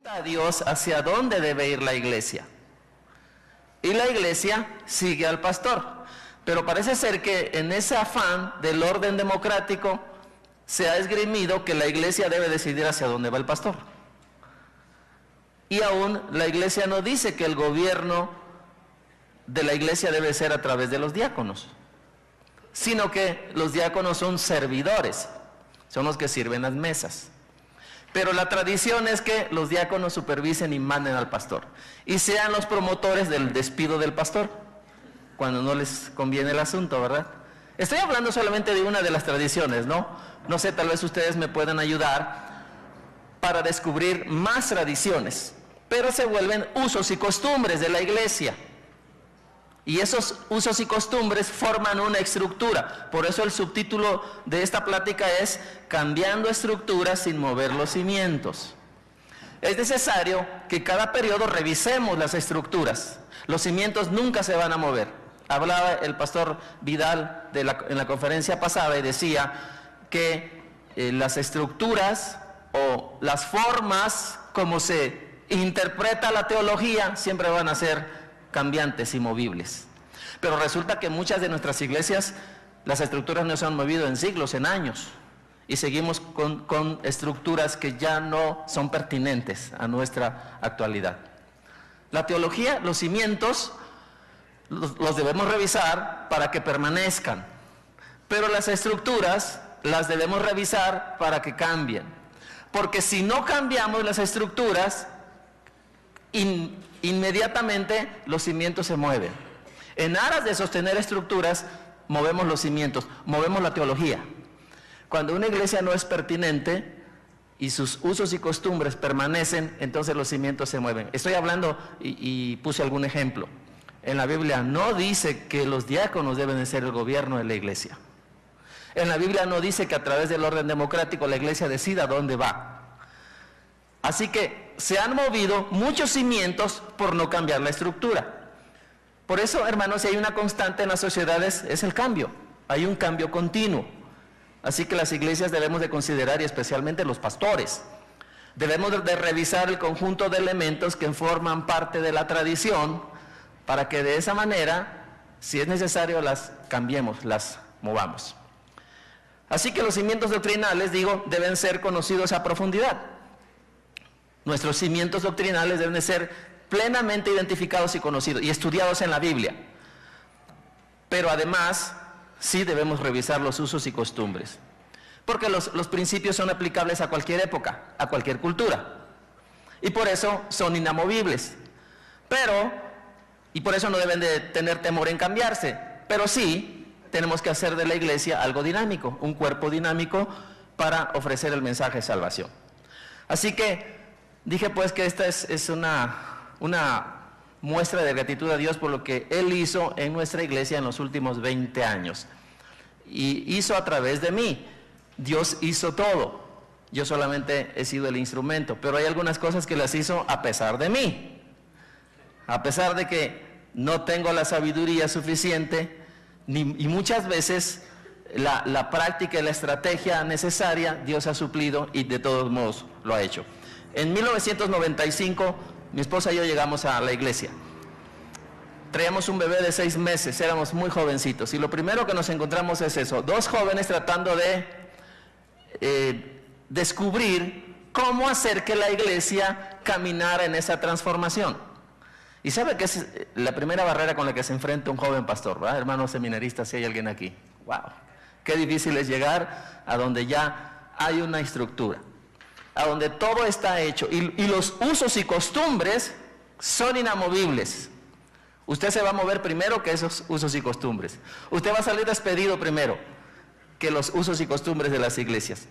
a Dios hacia dónde debe ir la iglesia. Y la iglesia sigue al pastor. Pero parece ser que en ese afán del orden democrático se ha esgrimido que la iglesia debe decidir hacia dónde va el pastor. Y aún la iglesia no dice que el gobierno de la iglesia debe ser a través de los diáconos, sino que los diáconos son servidores, son los que sirven las mesas. Pero la tradición es que los diáconos supervisen y manden al pastor y sean los promotores del despido del pastor cuando no les conviene el asunto, ¿verdad? Estoy hablando solamente de una de las tradiciones, ¿no? No sé, tal vez ustedes me puedan ayudar para descubrir más tradiciones, pero se vuelven usos y costumbres de la iglesia. Y esos usos y costumbres forman una estructura. Por eso el subtítulo de esta plática es Cambiando estructuras sin mover los cimientos. Es necesario que cada periodo revisemos las estructuras. Los cimientos nunca se van a mover. Hablaba el pastor Vidal en la conferencia pasada y decía que las estructuras o las formas como se interpreta la teología siempre van a ser cambiantes y movibles. Pero resulta que muchas de nuestras iglesias, las estructuras no se han movido en siglos, en años, y seguimos con estructuras que ya no son pertinentes a nuestra actualidad. La teología, los cimientos, los debemos revisar para que permanezcan, pero las estructuras las debemos revisar para que cambien, porque si no cambiamos las estructuras, inmediatamente los cimientos se mueven. En aras de sostener estructuras, movemos los cimientos, movemos la teología. Cuando una iglesia no es pertinente y sus usos y costumbres permanecen, entonces los cimientos se mueven. Estoy hablando y puse algún ejemplo. En la Biblia no dice que los diáconos deben de ser el gobierno de la iglesia. En la Biblia no dice que a través del orden democrático la iglesia decida dónde va. Así que se han movido muchos cimientos por no cambiar la estructura. Por eso, hermanos, si hay una constante en las sociedades, es el cambio. Hay un cambio continuo. Así que las iglesias debemos de considerar, y especialmente los pastores, debemos de revisar el conjunto de elementos que forman parte de la tradición, para que de esa manera, si es necesario, las cambiemos, las movamos. Así que los cimientos doctrinales, deben ser conocidos a profundidad. Nuestros cimientos doctrinales deben de ser plenamente identificados y conocidos y estudiados en la Biblia. Pero además, sí debemos revisar los usos y costumbres, porque los principios son aplicables a cualquier época, a cualquier cultura, y por eso son inamovibles. Y por eso no deben de tener temor en cambiarse, pero sí tenemos que hacer de la iglesia algo dinámico, un cuerpo dinámico para ofrecer el mensaje de salvación. Así que dije pues que esta es una muestra de gratitud a Dios por lo que Él hizo en nuestra iglesia en los últimos 20 años. Y hizo a través de mí. Dios hizo todo. Yo solamente he sido el instrumento, pero hay algunas cosas que las hizo a pesar de mí. A pesar de que no tengo la sabiduría suficiente, y muchas veces la práctica y la estrategia necesaria, Dios ha suplido y de todos modos lo ha hecho. En 1995, mi esposa y yo llegamos a la iglesia. Traíamos un bebé de 6 meses, éramos muy jovencitos, y lo primero que nos encontramos es eso, 2 jóvenes tratando de descubrir cómo hacer que la iglesia caminara en esa transformación. Y sabe que es la primera barrera con la que se enfrenta un joven pastor, ¿verdad? Hermanos seminaristas, si hay alguien aquí. ¡Wow! Qué difícil es llegar a donde ya hay una estructura, a donde todo está hecho y los usos y costumbres son inamovibles. Usted se va a mover primero que esos usos y costumbres. Usted va a salir despedido primero que los usos y costumbres de las iglesias.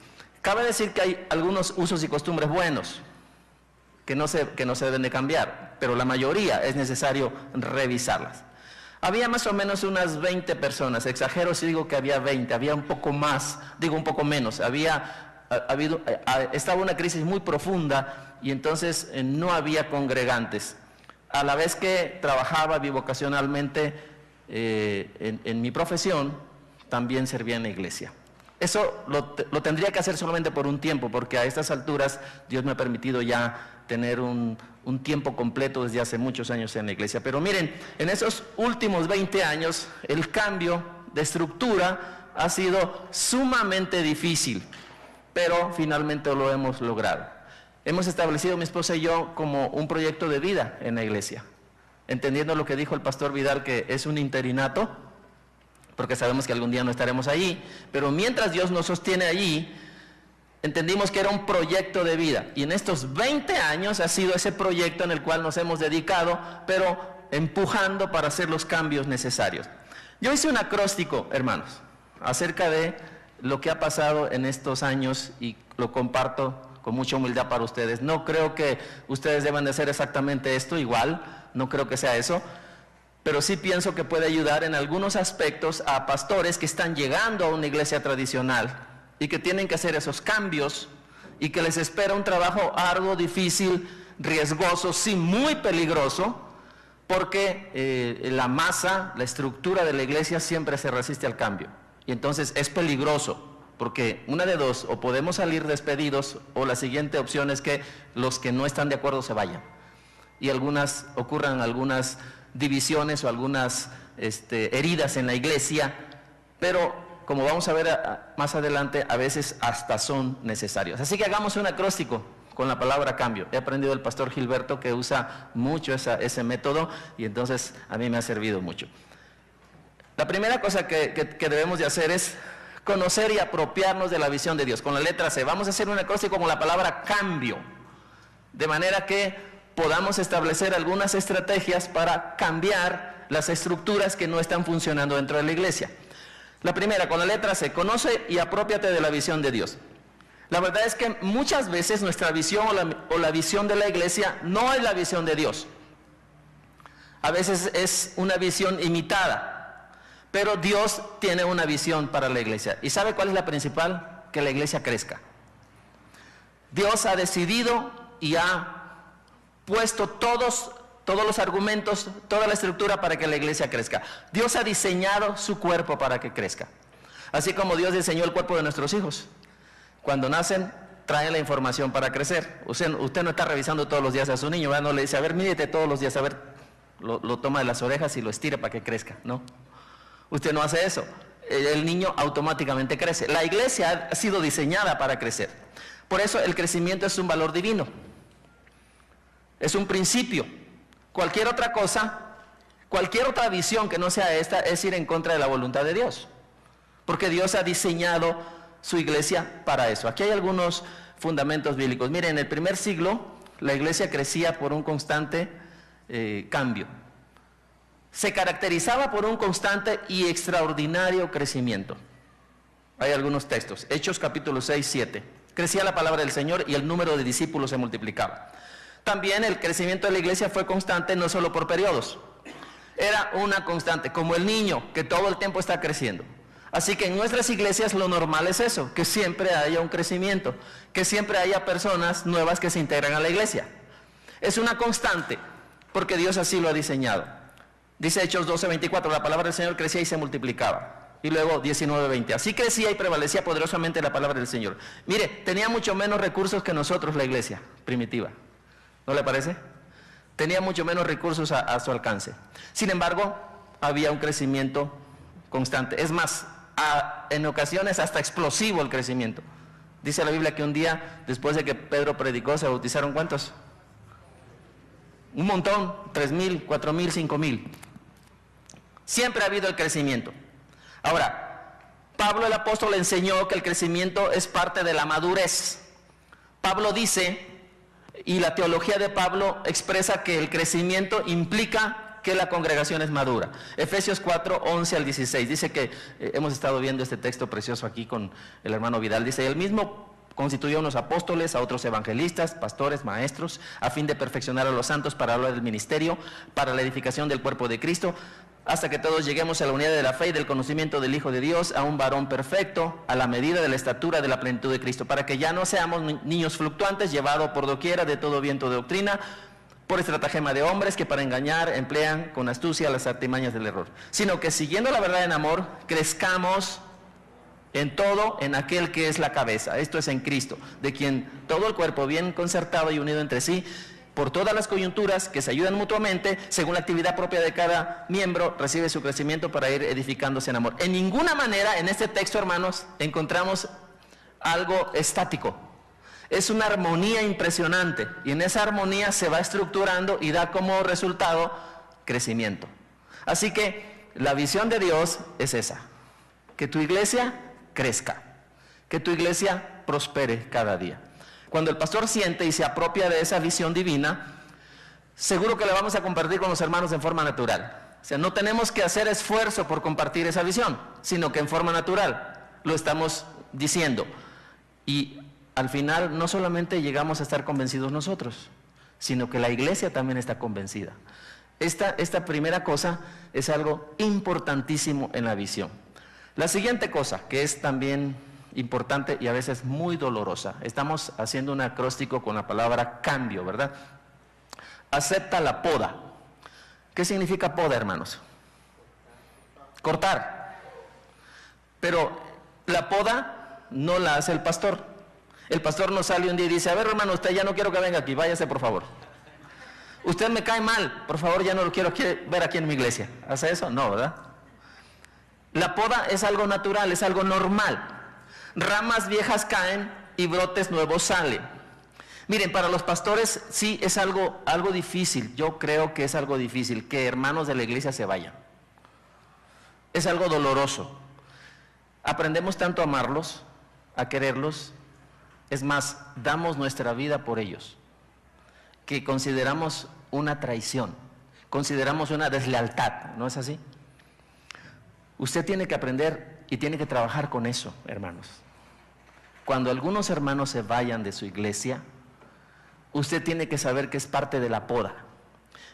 Cabe decir que hay algunos usos y costumbres buenos que no se deben de cambiar, pero la mayoría es necesario revisarlas. Había más o menos unas 20 personas, exagero si digo que había 20, había un poco más, un poco menos, estaba una crisis muy profunda y entonces no había congregantes. A la vez que trabajaba bivocacionalmente en mi profesión, también servía en la iglesia. Eso lo tendría que hacer solamente por un tiempo, porque a estas alturas Dios me ha permitido ya tener un tiempo completo desde hace muchos años en la iglesia. Pero miren, en esos últimos 20 años, el cambio de estructura ha sido sumamente difícil, pero finalmente lo hemos logrado. Hemos establecido, mi esposa y yo, como un proyecto de vida en la iglesia, entendiendo lo que dijo el pastor Vidal, que es un interinato, porque sabemos que algún día no estaremos allí, pero mientras Dios nos sostiene allí, entendimos que era un proyecto de vida, y en estos 20 años ha sido ese proyecto en el cual nos hemos dedicado, pero empujando para hacer los cambios necesarios. Yo hice un acróstico, hermanos, acerca de lo que ha pasado en estos años, y lo comparto con mucha humildad para ustedes. No creo que ustedes deban de hacer exactamente esto igual, no creo que sea eso, pero sí pienso que puede ayudar en algunos aspectos a pastores que están llegando a una iglesia tradicional y que tienen que hacer esos cambios y que les espera un trabajo arduo, difícil, riesgoso, sí, muy peligroso, porque la masa, la estructura de la iglesia siempre se resiste al cambio. Y entonces es peligroso, porque una de dos, o podemos salir despedidos, o la siguiente opción es que los que no están de acuerdo se vayan. Y ocurran algunas divisiones o algunas heridas en la iglesia, pero como vamos a ver más adelante, a veces hasta son necesarios. Así que hagamos un acróstico con la palabra cambio. He aprendido del pastor Gilberto, que usa mucho ese método, y entonces a mí me ha servido mucho. La primera cosa que debemos de hacer es conocer y apropiarnos de la visión de Dios. Con la letra C, vamos a hacer un acróstico con la palabra cambio, de manera que podamos establecer algunas estrategias para cambiar las estructuras que no están funcionando dentro de la iglesia. La primera, con la letra C, conoce y apropiate de la visión de Dios. La verdad es que muchas veces nuestra visión o la visión de la iglesia no es la visión de Dios. A veces es una visión imitada. Pero Dios tiene una visión para la iglesia. ¿Y sabe cuál es la principal? Que la iglesia crezca. Dios ha decidido y ha puesto todos los argumentos, toda la estructura para que la iglesia crezca. Dios ha diseñado su cuerpo para que crezca. Así como Dios diseñó el cuerpo de nuestros hijos. Cuando nacen, traen la información para crecer. Usted no está revisando todos los días a su niño, ¿verdad? No le dice, a ver, mídete todos los días, a ver, lo toma de las orejas y lo estira para que crezca, ¿no? Usted no hace eso. El niño automáticamente crece. La iglesia ha sido diseñada para crecer. Por eso el crecimiento es un valor divino. Es un principio. Cualquier otra cosa, cualquier otra visión que no sea esta, es ir en contra de la voluntad de Dios. Porque Dios ha diseñado su iglesia para eso. Aquí hay algunos fundamentos bíblicos. Miren, en el primer siglo, la iglesia crecía por un constante cambio. Se caracterizaba por un constante y extraordinario crecimiento. Hay algunos textos. Hechos capítulo 6, 7. Crecía la palabra del Señor y el número de discípulos se multiplicaba. También el crecimiento de la iglesia fue constante, no solo por periodos. Era una constante, como el niño, que todo el tiempo está creciendo. Así que en nuestras iglesias lo normal es eso, que siempre haya un crecimiento, que siempre haya personas nuevas que se integran a la iglesia. Es una constante, porque Dios así lo ha diseñado. Dice Hechos 12:24, la palabra del Señor crecía y se multiplicaba. Y luego 19:20, así crecía y prevalecía poderosamente la palabra del Señor. Mire, tenía mucho menos recursos que nosotros la iglesia primitiva. ¿No le parece? Tenía mucho menos recursos a su alcance. Sin embargo, había un crecimiento constante. Es más, en ocasiones hasta explosivo el crecimiento. Dice la Biblia que un día, después de que Pedro predicó, se bautizaron ¿cuántos? Un montón, 3,000, 4,000, 5,000. Siempre ha habido el crecimiento. Ahora, Pablo el apóstol enseñó que el crecimiento es parte de la madurez. Pablo dice, y la teología de Pablo expresa que el crecimiento implica que la congregación es madura. Efesios 4, 11 al 16, dice que hemos estado viendo este texto precioso aquí con el hermano Vidal, dice, el mismo constituyó a unos apóstoles, a otros evangelistas, pastores, maestros, a fin de perfeccionar a los santos para la obra del ministerio, para la edificación del cuerpo de Cristo, hasta que todos lleguemos a la unidad de la fe y del conocimiento del Hijo de Dios, a un varón perfecto, a la medida de la estatura de la plenitud de Cristo, para que ya no seamos niños fluctuantes, llevados por doquiera de todo viento de doctrina, por estratagema de hombres que para engañar emplean con astucia las artimañas del error, sino que siguiendo la verdad en amor, crezcamos En todo, en aquel que es la cabeza, esto es en Cristo, de quien todo el cuerpo bien concertado y unido entre sí, por todas las coyunturas que se ayudan mutuamente, según la actividad propia de cada miembro, recibe su crecimiento para ir edificándose en amor. En ninguna manera en este texto, hermanos, encontramos algo estático. Es una armonía impresionante, y en esa armonía se va estructurando y da como resultado crecimiento. Así que la visión de Dios es esa, que tu iglesia crezca, que tu iglesia prospere cada día. Cuando el pastor siente y se apropia de esa visión divina, seguro que la vamos a compartir con los hermanos en forma natural. O sea, no tenemos que hacer esfuerzo por compartir esa visión, sino que en forma natural lo estamos diciendo. Y al final no solamente llegamos a estar convencidos nosotros, sino que la iglesia también está convencida. Esta primera cosa es algo importantísimo en la visión. La siguiente cosa, que es también importante y a veces muy dolorosa, estamos haciendo un acróstico con la palabra cambio, ¿verdad? Acepta la poda. ¿Qué significa poda, hermanos? Cortar. Pero la poda no la hace el pastor. El pastor no sale un día y dice, a ver, hermano, usted ya no quiero que venga aquí, váyase por favor. Usted me cae mal, por favor, ya no lo quiero ver aquí en mi iglesia. ¿Hace eso? No, ¿verdad? La poda es algo natural, es algo normal. Ramas viejas caen y brotes nuevos salen. Miren, para los pastores sí es algo difícil. Yo creo que es algo difícil que hermanos de la iglesia se vayan. Es algo doloroso. Aprendemos tanto a amarlos, a quererlos. Es más, damos nuestra vida por ellos, que consideramos una traición, consideramos una deslealtad, ¿no es así? Usted tiene que aprender y tiene que trabajar con eso, hermanos. Cuando algunos hermanos se vayan de su iglesia, usted tiene que saber que es parte de la poda.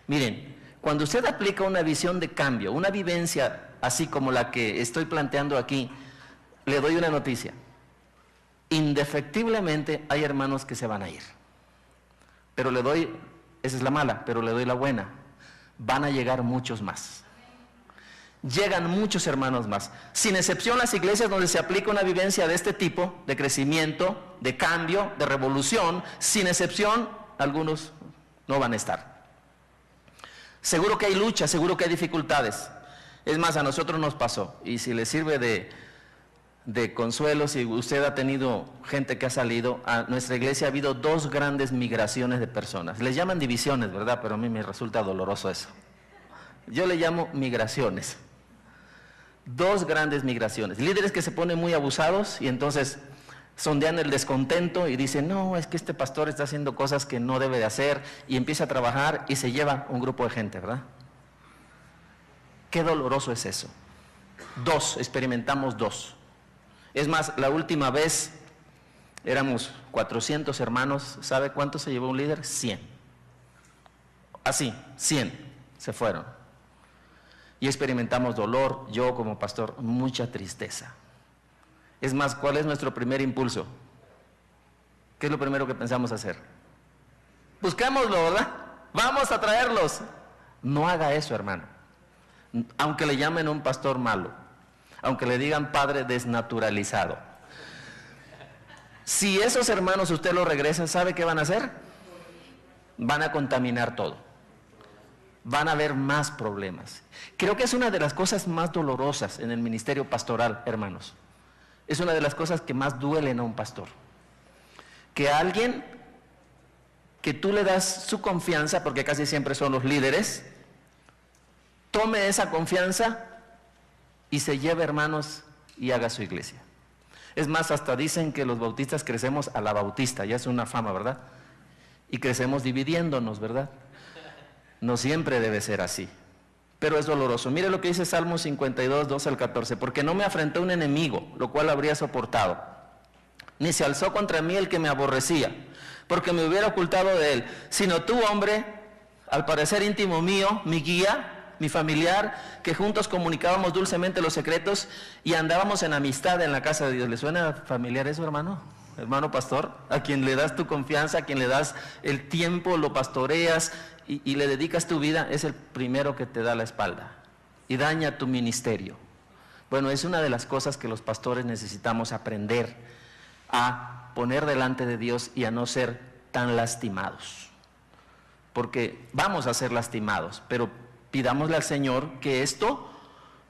Miren, cuando usted aplica una visión de cambio, una vivencia así como la que estoy planteando aquí, le doy una noticia. Indefectiblemente hay hermanos que se van a ir. Pero le doy, esa es la mala, pero le doy la buena. Van a llegar muchos más. Llegan muchos hermanos más. Sin excepción, las iglesias donde se aplica una vivencia de este tipo, de crecimiento, de cambio, de revolución, sin excepción, algunos no van a estar. Seguro que hay lucha, seguro que hay dificultades. Es más, a nosotros nos pasó. Y si le sirve de consuelo, si usted ha tenido gente que ha salido, a nuestra iglesia ha habido 2 grandes migraciones de personas. Les llaman divisiones, ¿verdad? Pero a mí me resulta doloroso eso. Yo le llamo migraciones. 2 grandes migraciones. Líderes que se ponen muy abusados y entonces sondean el descontento y dicen, no, es que este pastor está haciendo cosas que no debe de hacer, y empieza a trabajar y se lleva un grupo de gente, ¿verdad? Qué doloroso es eso. 2, experimentamos 2. Es más, la última vez éramos 400 hermanos. ¿Sabe cuánto se llevó un líder? 100. Así, 100 se fueron. Y experimentamos dolor, yo como pastor, mucha tristeza. Es más, ¿cuál es nuestro primer impulso? ¿Qué es lo primero que pensamos hacer? Buscámoslo, ¿verdad? Vamos a traerlos. No haga eso, hermano. Aunque le llamen a un pastor malo, aunque le digan padre desnaturalizado. Si esos hermanos usted los regresa, ¿sabe qué van a hacer? Van a contaminar todo. Van a haber más problemas. Creo que es una de las cosas más dolorosas en el ministerio pastoral, hermanos. Es una de las cosas que más duelen a un pastor. Que alguien que tú le das su confianza, porque casi siempre son los líderes, tome esa confianza y se lleve, hermanos, y haga su iglesia. Es más, hasta dicen que los bautistas crecemos a la bautista, ya es una fama, ¿verdad? Y crecemos dividiéndonos, ¿verdad? No siempre debe ser así, pero es doloroso. Mire lo que dice Salmo 52, 12 al 14. Porque no me afrentó un enemigo, lo cual habría soportado, ni se alzó contra mí el que me aborrecía, porque me hubiera ocultado de él, sino tú, hombre, al parecer íntimo mío, mi guía, mi familiar, que juntos comunicábamos dulcemente los secretos y andábamos en amistad en la casa de Dios. ¿Le suena familiar eso, hermano? Hermano pastor, a quien le das tu confianza, a quien le das el tiempo, lo pastoreas y le dedicas tu vida, es el primero que te da la espalda y daña tu ministerio. Bueno, es una de las cosas que los pastores necesitamos aprender a poner delante de Dios y a no ser tan lastimados. Porque vamos a ser lastimados, pero pidámosle al Señor que esto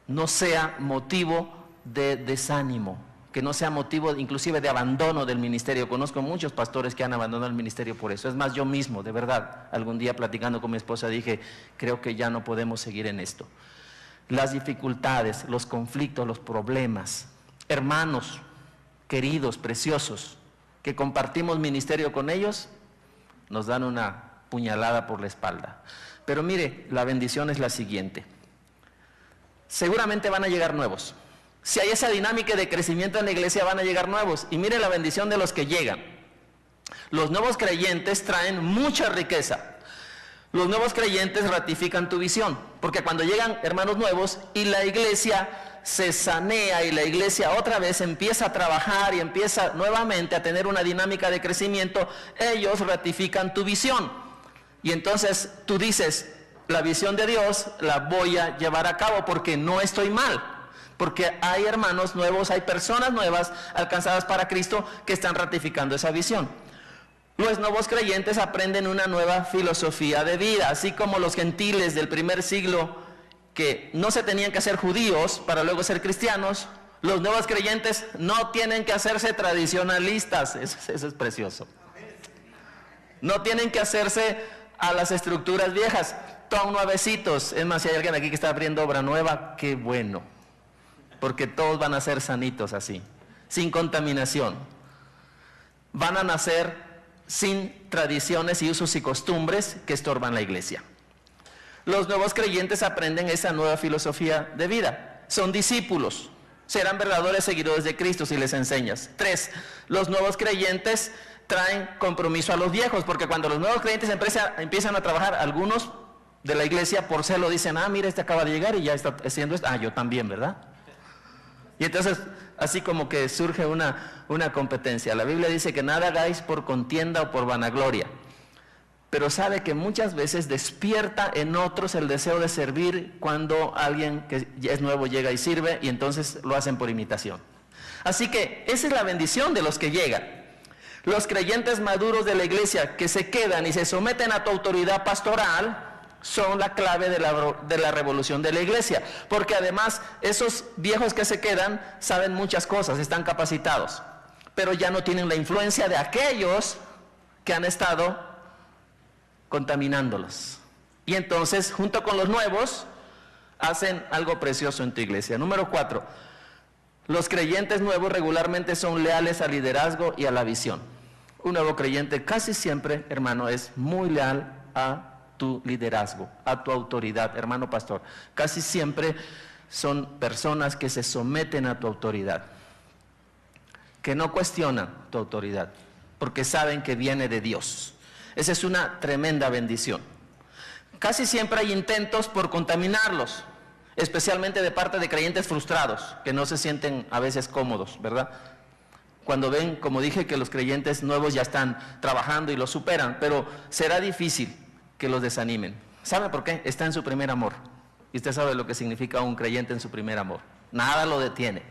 no sea motivo de desánimo, que no sea motivo inclusive de abandono del ministerio. Conozco muchos pastores que han abandonado el ministerio por eso. Es más, yo mismo, de verdad, algún día platicando con mi esposa dije, creo que ya no podemos seguir en esto. Las dificultades, los conflictos, los problemas, hermanos queridos, preciosos, que compartimos ministerio con ellos, nos dan una puñalada por la espalda. Pero mire, la bendición es la siguiente. Seguramente van a llegar nuevos. Si hay esa dinámica de crecimiento en la iglesia, van a llegar nuevos. Y mire la bendición de los que llegan. Los nuevos creyentes traen mucha riqueza. Los nuevos creyentes ratifican tu visión. Porque cuando llegan hermanos nuevos y la iglesia se sanea y la iglesia otra vez empieza a trabajar y empieza nuevamente a tener una dinámica de crecimiento, ellos ratifican tu visión. Y entonces tú dices, la visión de Dios la voy a llevar a cabo porque no estoy mal. Porque hay hermanos nuevos, hay personas nuevas alcanzadas para Cristo que están ratificando esa visión. Los nuevos creyentes aprenden una nueva filosofía de vida, así como los gentiles del primer siglo que no se tenían que hacer judíos para luego ser cristianos. Los nuevos creyentes no tienen que hacerse tradicionalistas, eso es precioso. No tienen que hacerse a las estructuras viejas, todos nuevecitos. Es más, si hay alguien aquí que está abriendo obra nueva, qué bueno, porque todos van a ser sanitos así, sin contaminación. Van a nacer sin tradiciones y usos y costumbres que estorban la iglesia. Los nuevos creyentes aprenden esa nueva filosofía de vida. Son discípulos, serán verdaderos seguidores de Cristo si les enseñas. 3, los nuevos creyentes traen compromiso a los viejos, porque cuando los nuevos creyentes empiezan a trabajar, algunos de la iglesia por celo dicen, mira, este acaba de llegar y ya está haciendo esto, yo también, ¿verdad? Y entonces, así como que surge una competencia. La Biblia dice que nada hagáis por contienda o por vanagloria, pero sabe que muchas veces despierta en otros el deseo de servir cuando alguien que es nuevo llega y sirve, y entonces lo hacen por imitación. Así que esa es la bendición de los que llegan. Los creyentes maduros de la iglesia que se quedan y se someten a tu autoridad pastoral son la clave de la revolución de la iglesia, porque además esos viejos que se quedan saben muchas cosas, están capacitados, pero ya no tienen la influencia de aquellos que han estado contaminándolos. Y entonces, junto con los nuevos, hacen algo precioso en tu iglesia. Número 4, los creyentes nuevos regularmente son leales al liderazgo y a la visión. Un nuevo creyente casi siempre, hermano, es muy leal a tu liderazgo, a tu autoridad, hermano pastor. Casi siempre son personas que se someten a tu autoridad, que no cuestionan tu autoridad, porque saben que viene de Dios. Esa es una tremenda bendición. Casi siempre hay intentos por contaminarlos, especialmente de parte de creyentes frustrados, que no se sienten a veces cómodos, ¿verdad? Cuando ven, como dije, que los creyentes nuevos ya están trabajando y los superan, pero será difícil que los desanimen. ¿Sabe por qué? Está en su primer amor. Y usted sabe lo que significa un creyente en su primer amor. Nada lo detiene.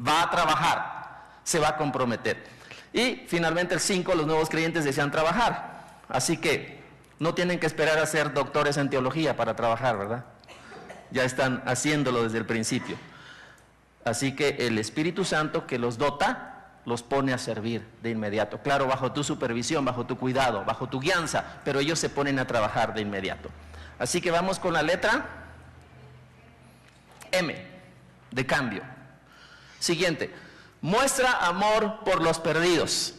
Va a trabajar, se va a comprometer. Y finalmente el 5, los nuevos creyentes desean trabajar. Así que no tienen que esperar a ser doctores en teología para trabajar, ¿verdad? Ya están haciéndolo desde el principio. Así que el Espíritu Santo que los dota, los pone a servir de inmediato. Claro, bajo tu supervisión, bajo tu cuidado, bajo tu guianza, pero ellos se ponen a trabajar de inmediato. Así que vamos con la letra M, de cambio. Siguiente, muestra amor por los perdidos.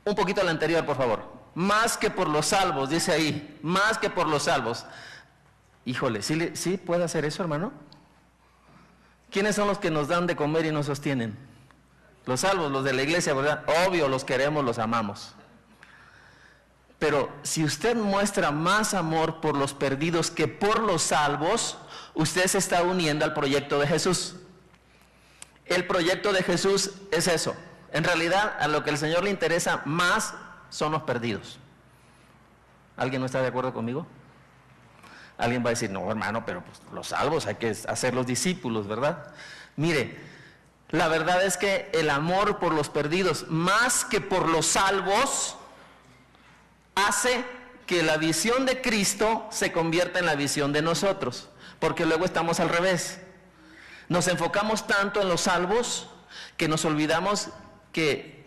Un poquito la anterior, por favor. Más que por los salvos, dice ahí, más que por los salvos. Híjole, ¿sí puede hacer eso, hermano? ¿Quiénes son los que nos dan de comer y nos sostienen? Los salvos, los de la iglesia, ¿verdad? Obvio, los queremos, los amamos. Pero si usted muestra más amor por los perdidos que por los salvos, usted se está uniendo al proyecto de Jesús. El proyecto de Jesús es eso. En realidad, a lo que el Señor le interesa más son los perdidos. ¿Alguien no está de acuerdo conmigo? Alguien va a decir, no hermano, pero pues, los salvos hay que hacer los discípulos, ¿verdad? Mire, la verdad es que el amor por los perdidos, más que por los salvos, hace que la visión de Cristo se convierta en la visión de nosotros, porque luego estamos al revés. Nos enfocamos tanto en los salvos que nos olvidamos que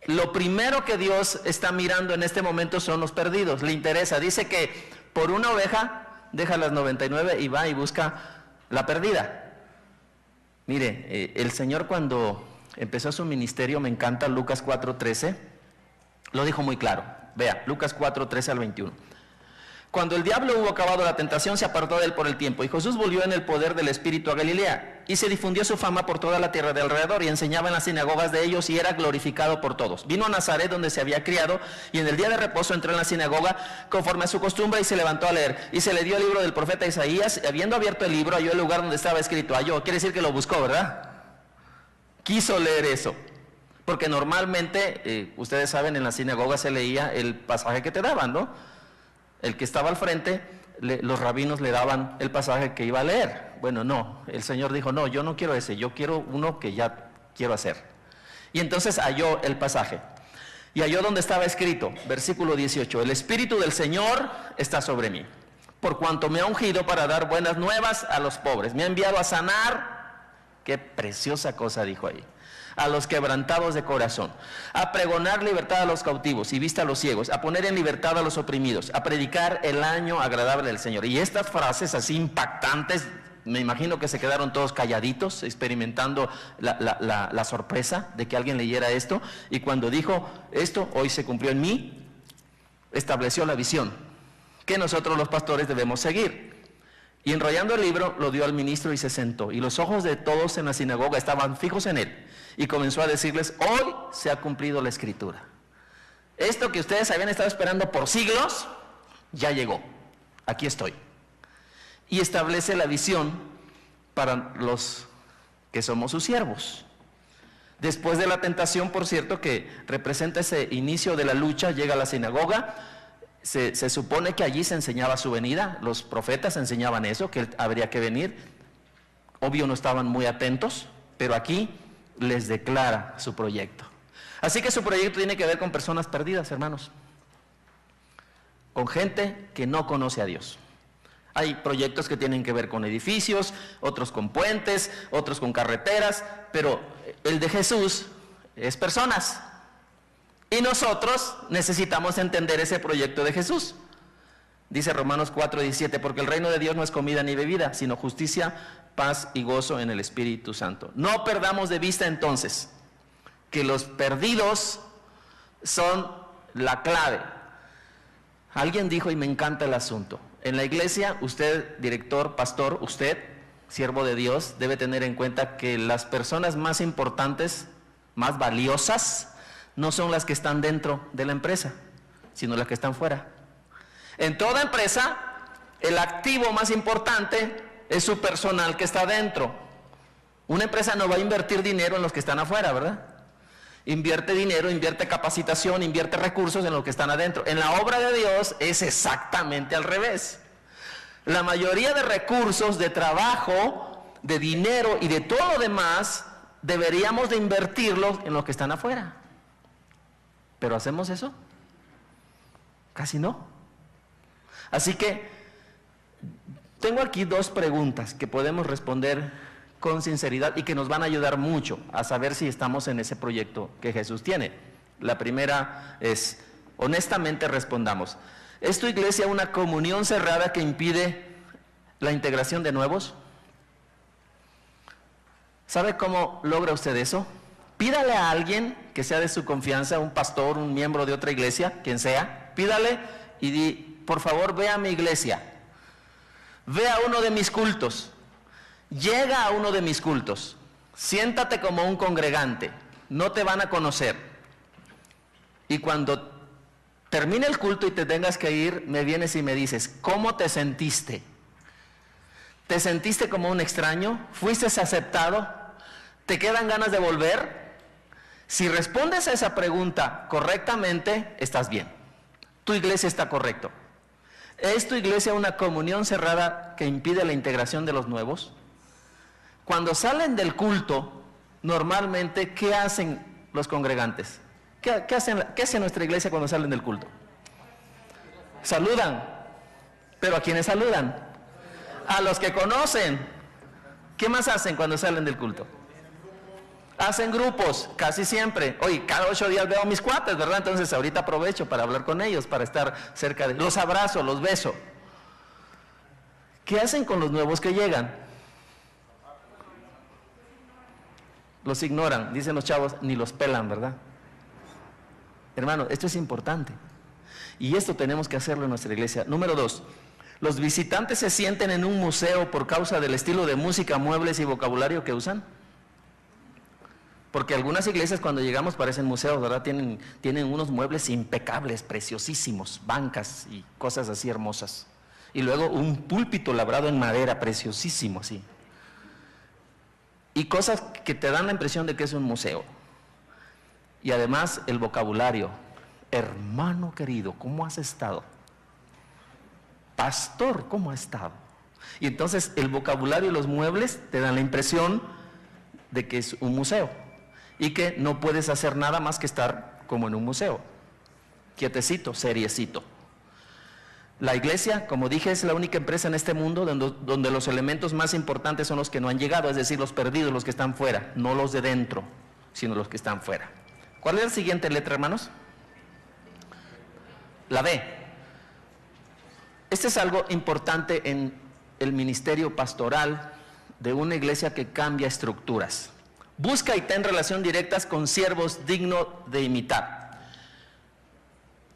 lo primero que Dios está mirando en este momento son los perdidos. Le interesa, dice que por una oveja deja las 99 y va y busca la perdida. Mire, el Señor cuando empezó su ministerio, me encanta Lucas 4:13, lo dijo muy claro. Vea, Lucas 4:13 al 21. Cuando el diablo hubo acabado la tentación, se apartó de él por el tiempo, y Jesús volvió en el poder del Espíritu a Galilea, y se difundió su fama por toda la tierra de alrededor, y enseñaba en las sinagogas de ellos, y era glorificado por todos. Vino a Nazaret, donde se había criado, y en el día de reposo entró en la sinagoga, conforme a su costumbre, y se levantó a leer. Y se le dio el libro del profeta Isaías, y habiendo abierto el libro, halló el lugar donde estaba escrito. Halló, quiere decir que lo buscó, ¿verdad? Quiso leer eso. Porque normalmente, ustedes saben, en la sinagoga se leía el pasaje que te daban, ¿no? El que estaba al frente, los rabinos le daban el pasaje que iba a leer. Bueno, no, el Señor dijo, no, yo no quiero ese, yo quiero uno que ya quiero hacer. Y entonces halló el pasaje. Y halló donde estaba escrito, versículo 18, el Espíritu del Señor está sobre mí, por cuanto me ha ungido para dar buenas nuevas a los pobres. Me ha enviado a sanar, qué preciosa cosa dijo ahí, a los quebrantados de corazón, a pregonar libertad a los cautivos y vista a los ciegos, a poner en libertad a los oprimidos, a predicar el año agradable del Señor. Y estas frases así impactantes, me imagino que se quedaron todos calladitos, experimentando la sorpresa de que alguien leyera esto. Y cuando dijo esto, hoy se cumplió en mí, estableció la visión que nosotros los pastores debemos seguir. Y enrollando el libro, lo dio al ministro y se sentó. Y los ojos de todos en la sinagoga estaban fijos en él. Y comenzó a decirles, hoy se ha cumplido la escritura. Esto que ustedes habían estado esperando por siglos, ya llegó. Aquí estoy. Y establece la visión para los que somos sus siervos. Después de la tentación, por cierto, que representa ese inicio de la lucha, llega a la sinagoga. Se supone que allí se enseñaba su venida. Los profetas enseñaban eso, que él habría que venir. Obvio no estaban muy atentos, pero aquí les declara su proyecto. Así que su proyecto tiene que ver con personas perdidas, hermanos, con gente que no conoce a Dios. Hay proyectos que tienen que ver con edificios, otros con puentes, otros con carreteras, pero el de Jesús es personas. Y nosotros necesitamos entender ese proyecto de Jesús. Dice Romanos 4:17, porque el reino de Dios no es comida ni bebida, sino justicia, paz y gozo en el Espíritu Santo. No perdamos de vista entonces que los perdidos son la clave. Alguien dijo, y me encanta el asunto, en la iglesia, usted, director, pastor, usted, siervo de Dios, debe tener en cuenta que las personas más importantes, más valiosas, no son las que están dentro de la empresa, sino las que están fuera. En toda empresa, el activo más importante es su personal que está dentro. Una empresa no va a invertir dinero en los que están afuera, ¿verdad? Invierte dinero, invierte capacitación, invierte recursos en los que están adentro. En la obra de Dios es exactamente al revés. La mayoría de recursos, de trabajo, de dinero y de todo lo demás, deberíamos de invertirlos en los que están afuera. ¿Pero hacemos eso? Casi no. Así que tengo aquí dos preguntas que podemos responder con sinceridad y que nos van a ayudar mucho a saber si estamos en ese proyecto que Jesús tiene. La primera es, honestamente respondamos, ¿es tu iglesia una comunión cerrada que impide la integración de nuevos? ¿Sabe cómo logra usted eso? Pídale a alguien que sea de su confianza, un pastor, un miembro de otra iglesia, quien sea, pídale y di, por favor, ve a mi iglesia, ve a uno de mis cultos, llega a uno de mis cultos, siéntate como un congregante, no te van a conocer. Y cuando termine el culto y te tengas que ir, me vienes y me dices, ¿cómo te sentiste? ¿Te sentiste como un extraño? ¿Fuiste aceptado? ¿Te quedan ganas de volver? Si respondes a esa pregunta correctamente, estás bien. Tu iglesia está correcto. ¿Es tu iglesia una comunión cerrada que impide la integración de los nuevos? Cuando salen del culto, normalmente, ¿qué hacen los congregantes? ¿Qué hace nuestra iglesia cuando salen del culto? Saludan. ¿Pero a quiénes saludan? A los que conocen. ¿Qué más hacen cuando salen del culto? Hacen grupos, casi siempre. Oye, cada 8 días veo a mis cuates, ¿verdad? Entonces ahorita aprovecho para hablar con ellos, para estar cerca de ellos. Los abrazo, los beso. ¿Qué hacen con los nuevos que llegan? Los ignoran, dicen los chavos, ni los pelan, ¿verdad? Hermano, esto es importante. Y esto tenemos que hacerlo en nuestra iglesia. Número 2, ¿los visitantes se sienten en un museo por causa del estilo de música, muebles y vocabulario que usan? Porque algunas iglesias cuando llegamos parecen museos, ¿verdad? Tienen unos muebles impecables, preciosísimos, bancas y cosas así hermosas. Y luego un púlpito labrado en madera, preciosísimo así. Y cosas que te dan la impresión de que es un museo. Y además el vocabulario. Hermano querido, ¿cómo has estado? Pastor, ¿cómo ha estado? Y entonces el vocabulario y los muebles te dan la impresión de que es un museo. Y que no puedes hacer nada más que estar como en un museo, quietecito, seriecito. La iglesia, como dije, es la única empresa en este mundo donde los elementos más importantes son los que no han llegado, es decir, los perdidos, los que están fuera, no los de dentro, sino los que están fuera. ¿Cuál es la siguiente letra, hermanos? La B. Este es algo importante en el ministerio pastoral de una iglesia que cambia estructuras. Busca y ten relación directas con siervos dignos de imitar.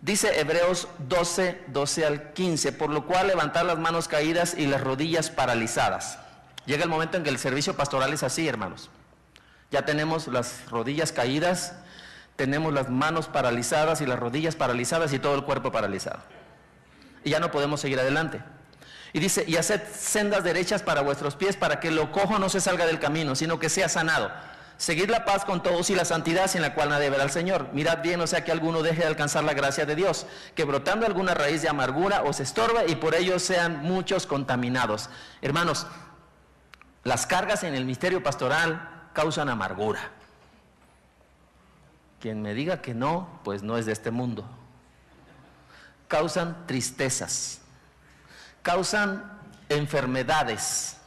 Dice Hebreos 12, 12 al 15, por lo cual levantar las manos caídas y las rodillas paralizadas. Llega el momento en que el servicio pastoral es así, hermanos. Ya tenemos las rodillas caídas, tenemos las manos paralizadas y las rodillas paralizadas y todo el cuerpo paralizado. Y ya no podemos seguir adelante. Y dice, y haced sendas derechas para vuestros pies, para que lo cojo no se salga del camino, sino que sea sanado. Seguid la paz con todos y la santidad sin la cual nadie verá al Señor. Mirad bien, no sea que alguno deje de alcanzar la gracia de Dios, que brotando alguna raíz de amargura os estorbe y por ello sean muchos contaminados. Hermanos, las cargas en el ministerio pastoral causan amargura. Quien me diga que no, pues no es de este mundo. Causan tristezas. Causan enfermedades.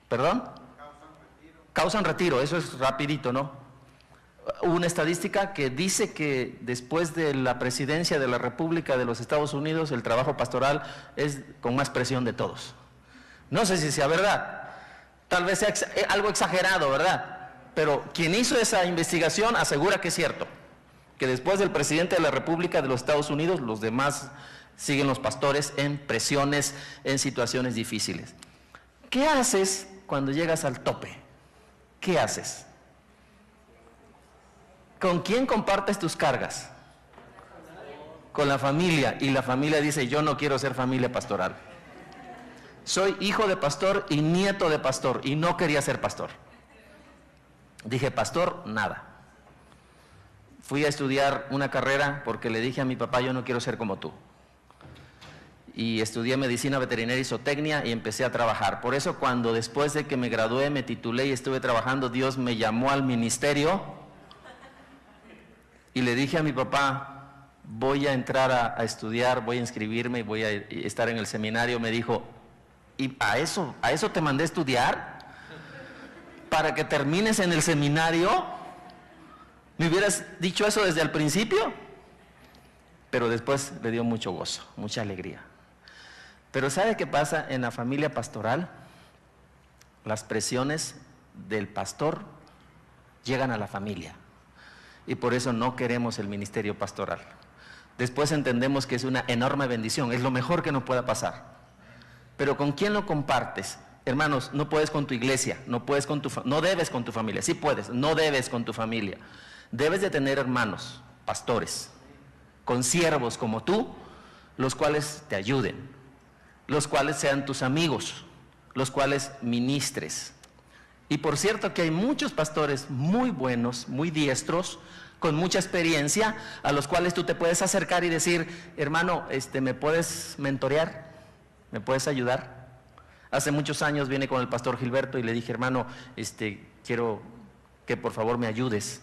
¿Perdón? Causan retiro, eso es rapidito, ¿no? Hubo una estadística que dice que después de la presidencia de la República de los Estados Unidos, el trabajo pastoral es con más presión de todos. No sé si sea verdad, tal vez sea algo exagerado, ¿verdad? Pero quien hizo esa investigación asegura que es cierto, que después del presidente de la República de los Estados Unidos, los demás siguen los pastores en presiones, en situaciones difíciles. ¿Qué haces cuando llegas al tope? ¿Qué haces? ¿Con quién compartes tus cargas? Con la familia, y la familia dice, yo no quiero ser familia pastoral. Soy hijo de pastor y nieto de pastor, y no quería ser pastor. Dije, pastor, nada. Fui a estudiar una carrera porque le dije a mi papá, yo no quiero ser como tú. Y estudié medicina veterinaria y zootecnia y empecé a trabajar. Por eso cuando después de que me gradué, me titulé y estuve trabajando, Dios me llamó al ministerio y le dije a mi papá, voy a entrar a estudiar, voy a inscribirme y voy a estar en el seminario. Me dijo, ¿y a eso te mandé a estudiar? ¿Para que termines en el seminario? ¿Me hubieras dicho eso desde el principio? Pero después le dio mucho gozo, mucha alegría. Pero ¿sabe qué pasa en la familia pastoral? Las presiones del pastor llegan a la familia y por eso no queremos el ministerio pastoral. Después entendemos que es una enorme bendición, es lo mejor que nos pueda pasar. Pero ¿con quién lo compartes? Hermanos, no puedes con tu iglesia, no debes con tu familia, sí puedes, no debes con tu familia. Debes de tener hermanos, pastores, consiervos como tú, los cuales te ayuden, los cuales sean tus amigos, los cuales ministres. Y por cierto que hay muchos pastores muy buenos, muy diestros, con mucha experiencia, a los cuales tú te puedes acercar y decir, hermano, ¿me puedes mentorear? ¿Me puedes ayudar? Hace muchos años vine con el pastor Gilberto y le dije, hermano, quiero que por favor me ayudes.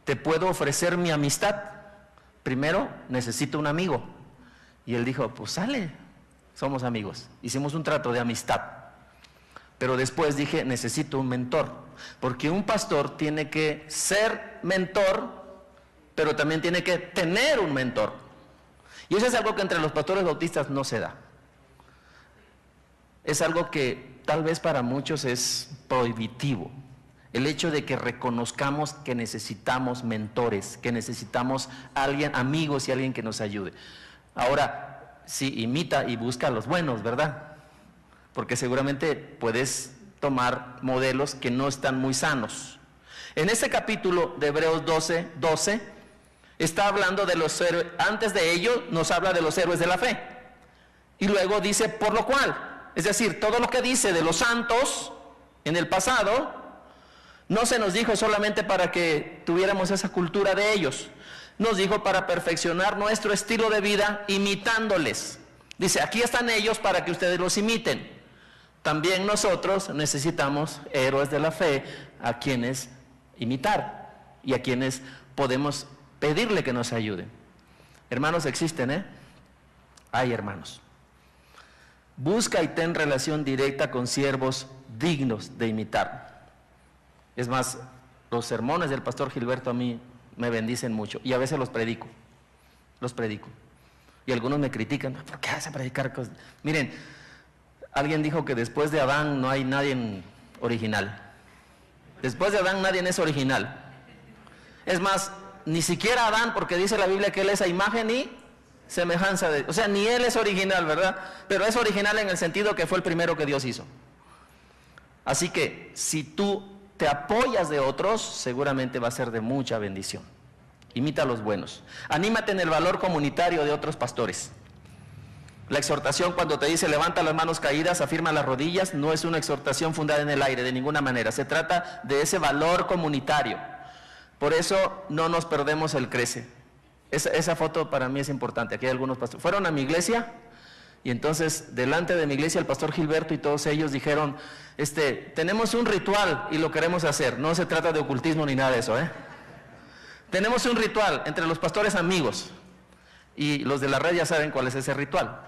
¿Te puedo ofrecer mi amistad? Primero necesito un amigo. Y él dijo, pues sale, somos amigos. Hicimos un trato de amistad. Pero después dije, necesito un mentor, porque un pastor tiene que ser mentor, pero también tiene que tener un mentor. Y eso es algo que entre los pastores bautistas no se da. Es algo que tal vez para muchos es prohibitivo. El hecho de que reconozcamos que necesitamos mentores, que necesitamos amigos y alguien que nos ayude. Ahora, sí, imita y busca a los buenos, ¿verdad? Porque seguramente puedes tomar modelos que no están muy sanos. En este capítulo de Hebreos 12 está hablando de los héroes. Antes de ello nos habla de los héroes de la fe. Y luego dice, por lo cual, es decir, todo lo que dice de los santos en el pasado, no se nos dijo solamente para que tuviéramos esa cultura de ellos. Nos dijo para perfeccionar nuestro estilo de vida imitándoles. Dice, aquí están ellos para que ustedes los imiten. También nosotros necesitamos héroes de la fe a quienes imitar y a quienes podemos pedirle que nos ayuden. Hermanos existen, Hay hermanos. Busca y ten relación directa con siervos dignos de imitar. Es más, los sermones del pastor Gilberto a mí me bendicen mucho y a veces los predico. Y algunos me critican, ¿por qué vas a predicar cosas? Miren, alguien dijo que después de Adán no hay nadie original. Después de Adán nadie es original. Es más, ni siquiera Adán, porque dice la Biblia que él es a imagen y semejanza de... O sea, ni él es original, ¿verdad? Pero es original en el sentido que fue el primero que Dios hizo. Así que, si tú te apoyas de otros, seguramente va a ser de mucha bendición. Imita a los buenos. Anímate en el valor comunitario de otros pastores. La exhortación cuando te dice levanta las manos caídas, afirma las rodillas, no es una exhortación fundada en el aire de ninguna manera. Se trata de ese valor comunitario. Por eso no nos perdemos el crece. Esa foto para mí es importante. Aquí hay algunos pastores. Fueron a mi iglesia y entonces delante de mi iglesia el pastor Gilberto y todos ellos dijeron, tenemos un ritual y lo queremos hacer. No se trata de ocultismo ni nada de eso, Tenemos un ritual entre los pastores amigos y los de la red ya saben cuál es ese ritual.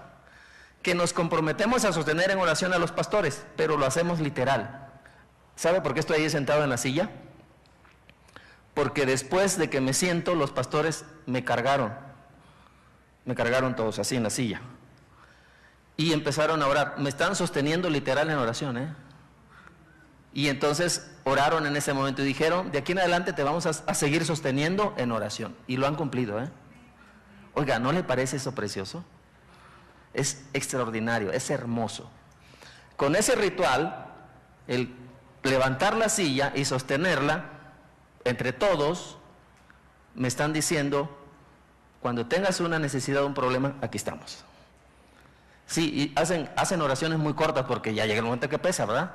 Que nos comprometemos a sostener en oración a los pastores, pero lo hacemos literal. ¿Sabe por qué estoy ahí sentado en la silla? Porque después de que me siento, los pastores me cargaron todos así en la silla. Y empezaron a orar. Me están sosteniendo literal en oración, Y entonces oraron en ese momento y dijeron, de aquí en adelante te vamos a seguir sosteniendo en oración. Y lo han cumplido, Oiga, ¿no le parece eso precioso? Es extraordinario, es hermoso. Con ese ritual, el levantar la silla y sostenerla, entre todos, me están diciendo, cuando tengas una necesidad o un problema, aquí estamos. Sí, y hacen oraciones muy cortas porque ya llega el momento que pesa, ¿verdad?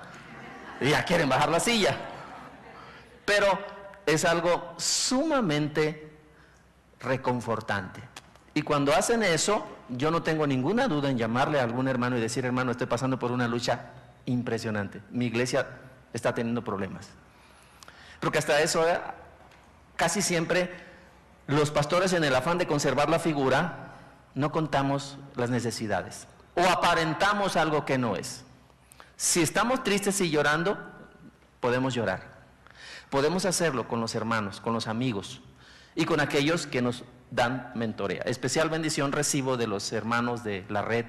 Y ya quieren bajar la silla. Pero es algo sumamente reconfortante. Y cuando hacen eso, yo no tengo ninguna duda en llamarle a algún hermano y decir, hermano, estoy pasando por una lucha impresionante. Mi iglesia está teniendo problemas. Porque hasta eso, casi siempre los pastores en el afán de conservar la figura, no contamos las necesidades. O aparentamos algo que no es. Si estamos tristes y llorando, podemos llorar. Podemos hacerlo con los hermanos, con los amigos y con aquellos que nos dan mentorea. Especial bendición recibo de los hermanos de la red,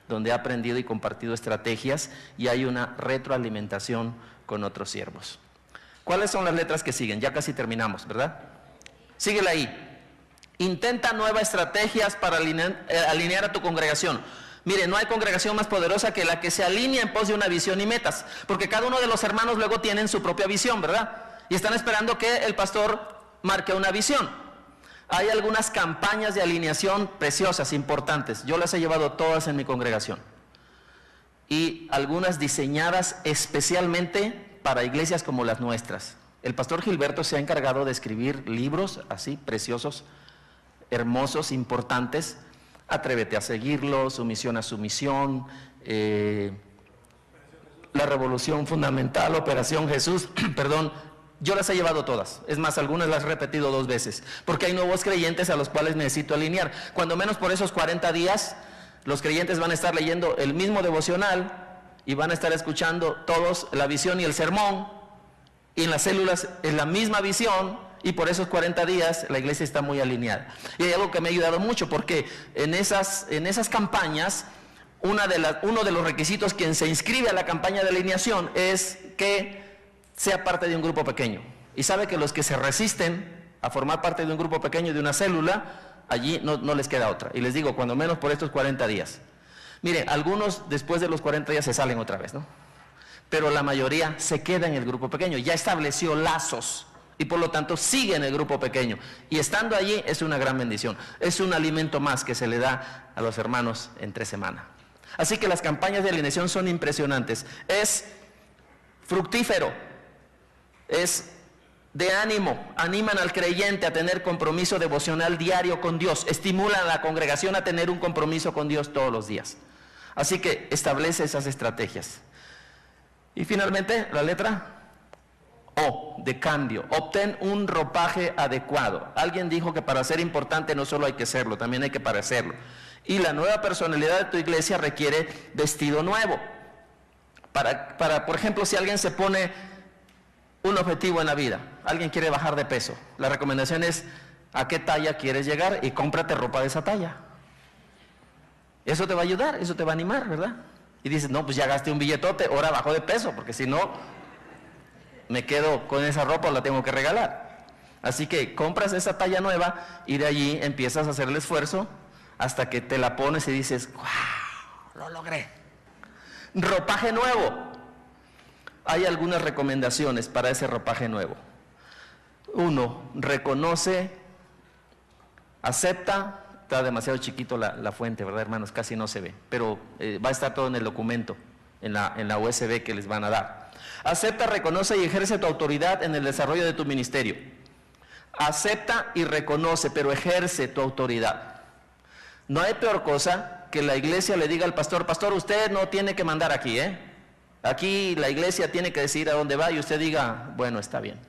donde he aprendido y compartido estrategias y hay una retroalimentación con otros siervos. ¿Cuáles son las letras que siguen? Ya casi terminamos, ¿verdad? Síguela ahí. Intenta nuevas estrategias para alinear a tu congregación. Mire, no hay congregación más poderosa que la que se alinea en pos de una visión y metas, porque cada uno de los hermanos luego tienen su propia visión, ¿verdad? Y están esperando que el pastor marque una visión. Hay algunas campañas de alineación preciosas, importantes. Yo las he llevado todas en mi congregación. Y algunas diseñadas especialmente para iglesias como las nuestras. El pastor Gilberto se ha encargado de escribir libros así, preciosos, hermosos, importantes. Atrévete a seguirlo, Sumisión a Sumisión, La Revolución Fundamental, Operación Jesús, perdón. Yo las he llevado todas, es más, algunas las he repetido 2 veces, porque hay nuevos creyentes a los cuales necesito alinear. Cuando menos por esos 40 días, los creyentes van a estar leyendo el mismo devocional y van a estar escuchando todos la visión y el sermón, y en las células es la misma visión, y por esos 40 días la iglesia está muy alineada. Y hay algo que me ha ayudado mucho, porque en esas campañas, uno de los requisitos quien se inscribe a la campaña de alineación es que sea parte de un grupo pequeño. Y sabe que los que se resisten a formar parte de un grupo pequeño, de una célula, allí no les queda otra. Y les digo, cuando menos por estos 40 días. Mire, algunos después de los 40 días se salen otra vez, ¿no? Pero la mayoría se queda en el grupo pequeño, ya estableció lazos y por lo tanto sigue en el grupo pequeño. Y estando allí es una gran bendición, es un alimento más que se le da a los hermanos entre semana. Así que las campañas de alineación son impresionantes, es fructífero, es de ánimo, animan al creyente a tener compromiso devocional diario con Dios, estimulan a la congregación a tener un compromiso con Dios todos los días. Así que establece esas estrategias. Y finalmente, la letra O, de cambio. Obtén un ropaje adecuado. Alguien dijo que para ser importante no solo hay que serlo, también hay que parecerlo. Y la nueva personalidad de tu iglesia requiere vestido nuevo. Por ejemplo, si alguien se pone un objetivo en la vida, alguien quiere bajar de peso, la recomendación es a qué talla quieres llegar y cómprate ropa de esa talla. Eso te va a ayudar, eso te va a animar, ¿verdad? Y dices, no, pues ya gasté un billetote, ahora bajo de peso, porque si no, me quedo con esa ropa o la tengo que regalar. Así que compras esa talla nueva y de allí empiezas a hacer el esfuerzo hasta que te la pones y dices, ¡wow! Lo logré. Ropaje nuevo. Hay algunas recomendaciones para ese ropaje nuevo. 1, reconoce, acepta. Está demasiado chiquito la fuente, ¿verdad, hermanos? Casi no se ve, pero va a estar todo en el documento, en la USB que les van a dar. Acepta, reconoce y ejerce tu autoridad en el desarrollo de tu ministerio. Acepta y reconoce, pero ejerce tu autoridad. No hay peor cosa que la iglesia le diga al pastor, pastor, usted no tiene que mandar aquí, ¿eh? Aquí la iglesia tiene que decidir a dónde va y usted diga, bueno, está bien.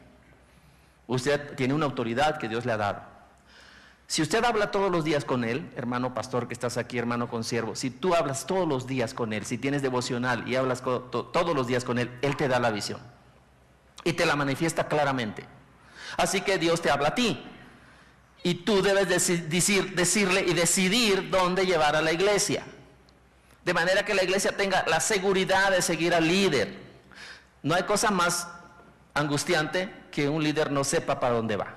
Usted tiene una autoridad que Dios le ha dado. Si usted habla todos los días con él, hermano pastor que estás aquí, hermano consiervo, si tú hablas todos los días con él, si tienes devocional y hablas todos los días con él, él te da la visión y te la manifiesta claramente. Así que Dios te habla a ti y tú debes decirle y decidir dónde llevar a la iglesia, de manera que la iglesia tenga la seguridad de seguir al líder. No hay cosa más angustiante que un líder no sepa para dónde va.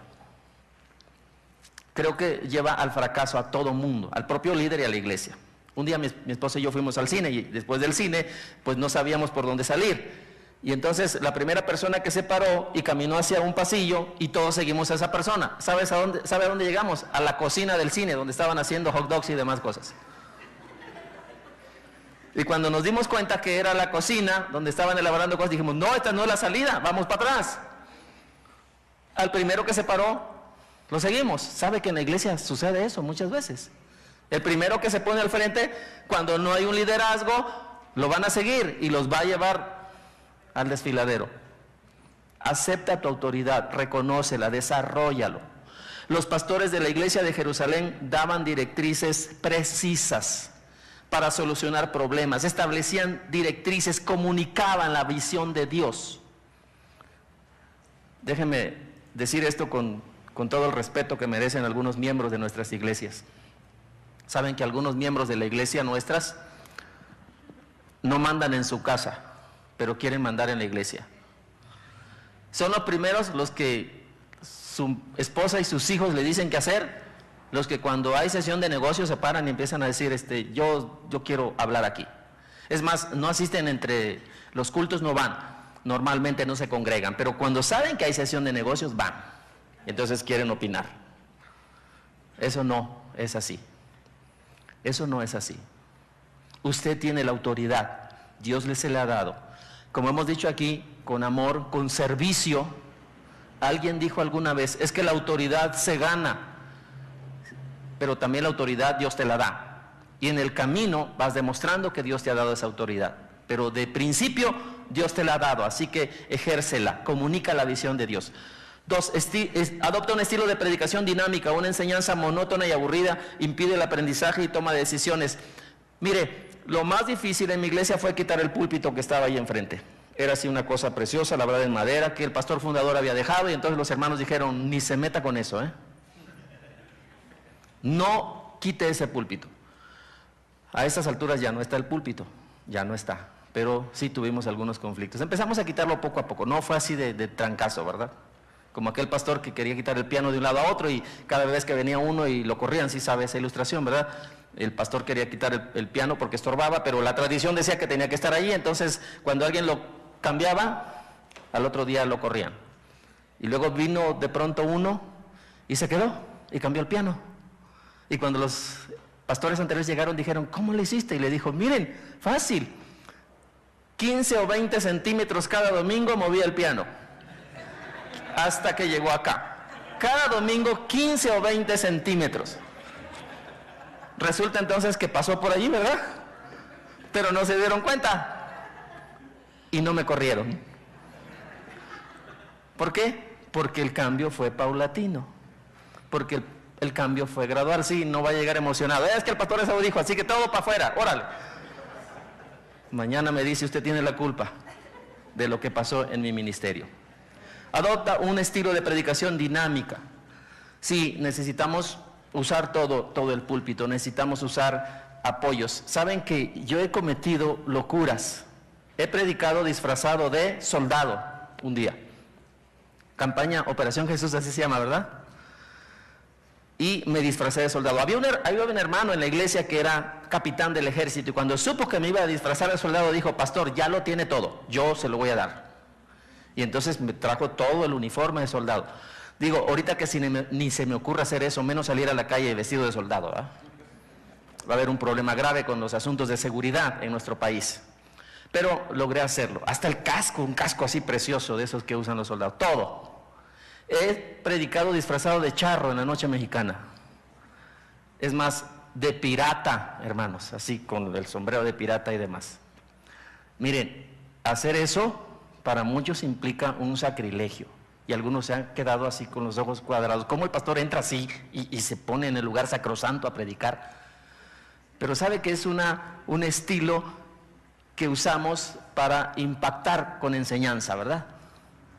Creo que lleva al fracaso a todo mundo, al propio líder y a la iglesia. Un día mi esposa y yo fuimos al cine y después del cine pues no sabíamos por dónde salir. Y entonces la primera persona que se paró y caminó hacia un pasillo y todos seguimos a esa persona. ¿Sabe a dónde llegamos? A la cocina del cine donde estaban haciendo hot dogs y demás cosas. Y cuando nos dimos cuenta que era la cocina donde estaban elaborando cosas, dijimos, no, esta no es la salida, vamos para atrás. Al primero que se paró, lo seguimos. ¿Sabe que en la iglesia sucede eso muchas veces? El primero que se pone al frente, cuando no hay un liderazgo, lo van a seguir y los va a llevar al desfiladero. Acepta tu autoridad, reconócela, desarróllalo. Los pastores de la iglesia de Jerusalén daban directrices precisas para solucionar problemas, establecían directrices, comunicaban la visión de Dios. Déjenme decir esto con todo el respeto que merecen algunos miembros de nuestras iglesias. Saben que algunos miembros de la iglesia nuestras no mandan en su casa, pero quieren mandar en la iglesia. Son los primeros los que su esposa y sus hijos le dicen qué hacer, los que cuando hay sesión de negocios se paran y empiezan a decir, yo quiero hablar aquí. Es más, no asisten entre los cultos, no van, normalmente no se congregan, pero cuando saben que hay sesión de negocios van. Entonces quieren opinar. Eso no es así. Eso no es así. Usted tiene la autoridad. Dios le ha dado. Como hemos dicho aquí, con amor, con servicio, Alguien dijo alguna vez, es que la autoridad se gana, pero también la autoridad Dios te la da. Y en el camino vas demostrando que Dios te ha dado esa autoridad. Pero de principio Dios te la ha dado, así que ejércela, comunica la visión de Dios. 2, adopta un estilo de predicación dinámica. Una enseñanza monótona y aburrida impide el aprendizaje y toma de decisiones. Mire, lo más difícil en mi iglesia fue quitar el púlpito que estaba ahí enfrente. Era así una cosa preciosa, labrada en madera, que el pastor fundador había dejado, y entonces los hermanos dijeron, ni se meta con eso, no quite ese púlpito. A estas alturas ya no está el púlpito, ya no está, pero sí tuvimos algunos conflictos. Empezamos a quitarlo poco a poco, no fue así de trancazo, ¿verdad? Como aquel pastor que quería quitar el piano de un lado a otro y cada vez que venía uno y lo corrían, sí sabe esa ilustración, ¿verdad? El pastor quería quitar el piano porque estorbaba, pero la tradición decía que tenía que estar allí, entonces cuando alguien lo cambiaba, al otro día lo corrían. Y luego vino de pronto uno y se quedó y cambió el piano. Y cuando los pastores anteriores llegaron dijeron, ¿cómo le hiciste? Y le dijo, miren, fácil, 15 o 20 centímetros cada domingo movía el piano, hasta que llegó acá. Cada domingo 15 o 20 centímetros. Resulta entonces que pasó por allí, ¿verdad? Pero no se dieron cuenta y no me corrieron. ¿Por qué? Porque el cambio fue paulatino, porque el cambio fue gradual. Sí, no va a llegar emocionado, es que el pastor eso dijo, así que todo para afuera, órale. Mañana me dice, usted tiene la culpa de lo que pasó en mi ministerio. Adopta un estilo de predicación dinámica. Sí, necesitamos usar todo el púlpito, necesitamos usar apoyos. Saben que yo he cometido locuras. He predicado disfrazado de soldado un día. Campaña Operación Jesús, así se llama, ¿verdad? Y me disfracé de soldado. Había un hermano en la iglesia que era capitán del ejército y cuando supo que me iba a disfrazar de soldado dijo, pastor, ya lo tiene todo, yo se lo voy a dar. Y entonces me trajo todo el uniforme de soldado. Digo, ahorita que ni se me ocurra hacer eso, menos salir a la calle vestido de soldado, ¿verdad? Va a haber un problema grave con los asuntos de seguridad en nuestro país. Pero logré hacerlo. Hasta el casco, un casco así precioso de esos que usan los soldados. Todo. He predicado disfrazado de charro en la noche mexicana. Es más, de pirata, hermanos, así con el sombrero de pirata y demás. Miren, hacer eso para muchos implica un sacrilegio. Y algunos se han quedado así con los ojos cuadrados. ¿Cómo el pastor entra así y se pone en el lugar sacrosanto a predicar? Pero sabe que es un estilo que usamos para impactar con enseñanza, ¿verdad?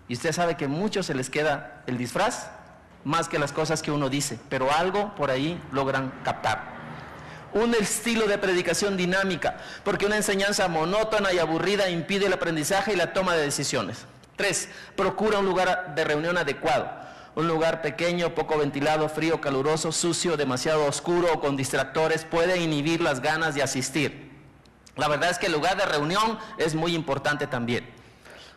Y usted sabe que a muchos se les queda el disfraz más que las cosas que uno dice, pero algo por ahí logran captar. Un estilo de predicación dinámica, porque una enseñanza monótona y aburrida impide el aprendizaje y la toma de decisiones. 3, procura un lugar de reunión adecuado. Un lugar pequeño, poco ventilado, frío, caluroso, sucio, demasiado oscuro o con distractores puede inhibir las ganas de asistir. La verdad es que el lugar de reunión es muy importante también.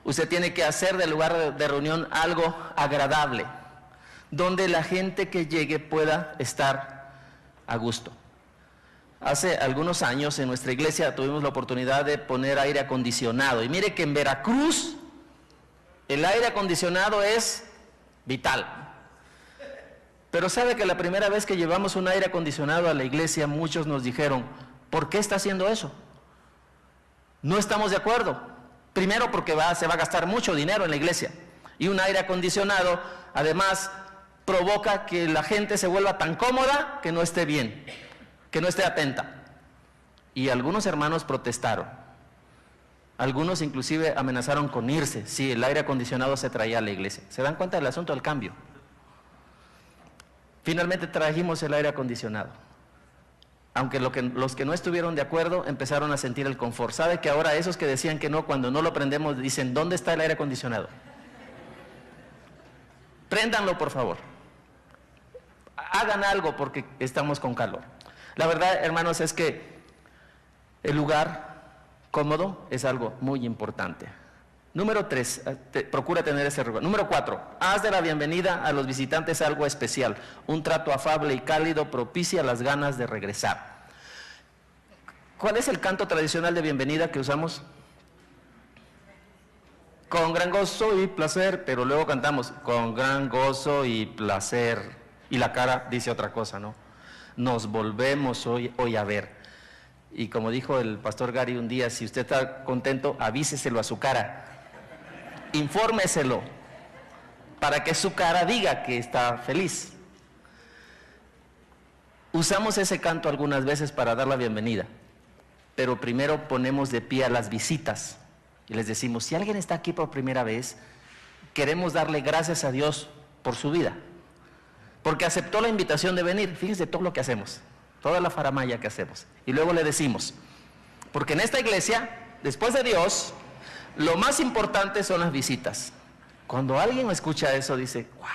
Usted tiene que hacer del lugar de reunión algo agradable, donde la gente que llegue pueda estar a gusto. Hace algunos años en nuestra iglesia tuvimos la oportunidad de poner aire acondicionado. Y mire que en Veracruz el aire acondicionado es vital. Pero sabe que la primera vez que llevamos un aire acondicionado a la iglesia, muchos nos dijeron, ¿por qué está haciendo eso? No estamos de acuerdo. Primero porque se va a gastar mucho dinero en la iglesia. Y un aire acondicionado, además, provoca que la gente se vuelva tan cómoda que no esté bien, que no esté atenta. Y algunos hermanos protestaron. Algunos inclusive amenazaron con irse si el aire acondicionado se traía a la iglesia. ¿Se dan cuenta del asunto del cambio? Finalmente trajimos el aire acondicionado. Aunque los que no estuvieron de acuerdo empezaron a sentir el confort. ¿Sabe que ahora esos que decían que no, cuando no lo prendemos, dicen, ¿dónde está el aire acondicionado? Préndanlo, por favor. Hagan algo porque estamos con calor. La verdad, hermanos, es que el lugar cómodo es algo muy importante. Número 3, procura tener ese lugar. Número 4, haz de la bienvenida a los visitantes algo especial. Un trato afable y cálido propicia las ganas de regresar. ¿Cuál es el canto tradicional de bienvenida que usamos? con gran gozo y placer, pero luego cantamos con gran gozo y placer, y la cara dice otra cosa, ¿no? Nos volvemos hoy a ver. Y como dijo el pastor Gary un día, si usted está contento, avíseselo a su cara, infórmeselo, para que su cara diga que está feliz. Usamos ese canto algunas veces para dar la bienvenida, pero primero ponemos de pie a las visitas y les decimos, si alguien está aquí por primera vez, queremos darle gracias a Dios por su vida, porque aceptó la invitación de venir. Fíjense todo lo que hacemos, toda la faramaya que hacemos. Y luego le decimos, porque en esta iglesia, después de Dios, lo más importante son las visitas. Cuando alguien escucha eso, dice, wow.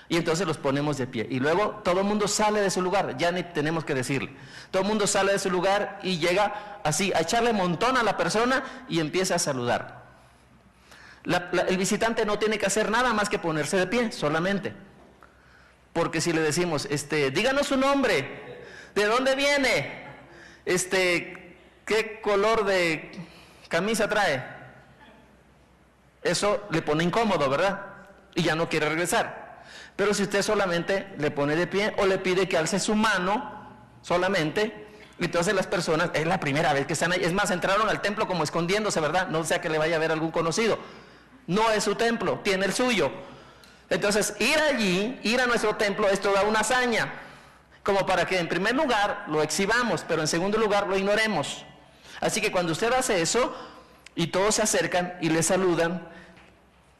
Y entonces los ponemos de pie. Y luego todo el mundo sale de su lugar, ya ni tenemos que decirle. Todo el mundo sale de su lugar y llega así, a echarle montón a la persona y empieza a saludar. El visitante no tiene que hacer nada más que ponerse de pie, solamente. Porque si le decimos, díganos su nombre, ¿de dónde viene? ¿Qué color de camisa trae? Eso le pone incómodo, ¿verdad? Y ya no quiere regresar. Pero si usted solamente le pone de pie o le pide que alce su mano solamente, entonces las personas, es la primera vez que están ahí, es más, entraron al templo como escondiéndose, ¿verdad? No sea que le vaya a ver algún conocido. No es su templo, tiene el suyo. Entonces, ir allí, ir a nuestro templo es toda una hazaña, como para que en primer lugar lo exhibamos, pero en segundo lugar lo ignoremos. Así que cuando usted hace eso, y todos se acercan y le saludan,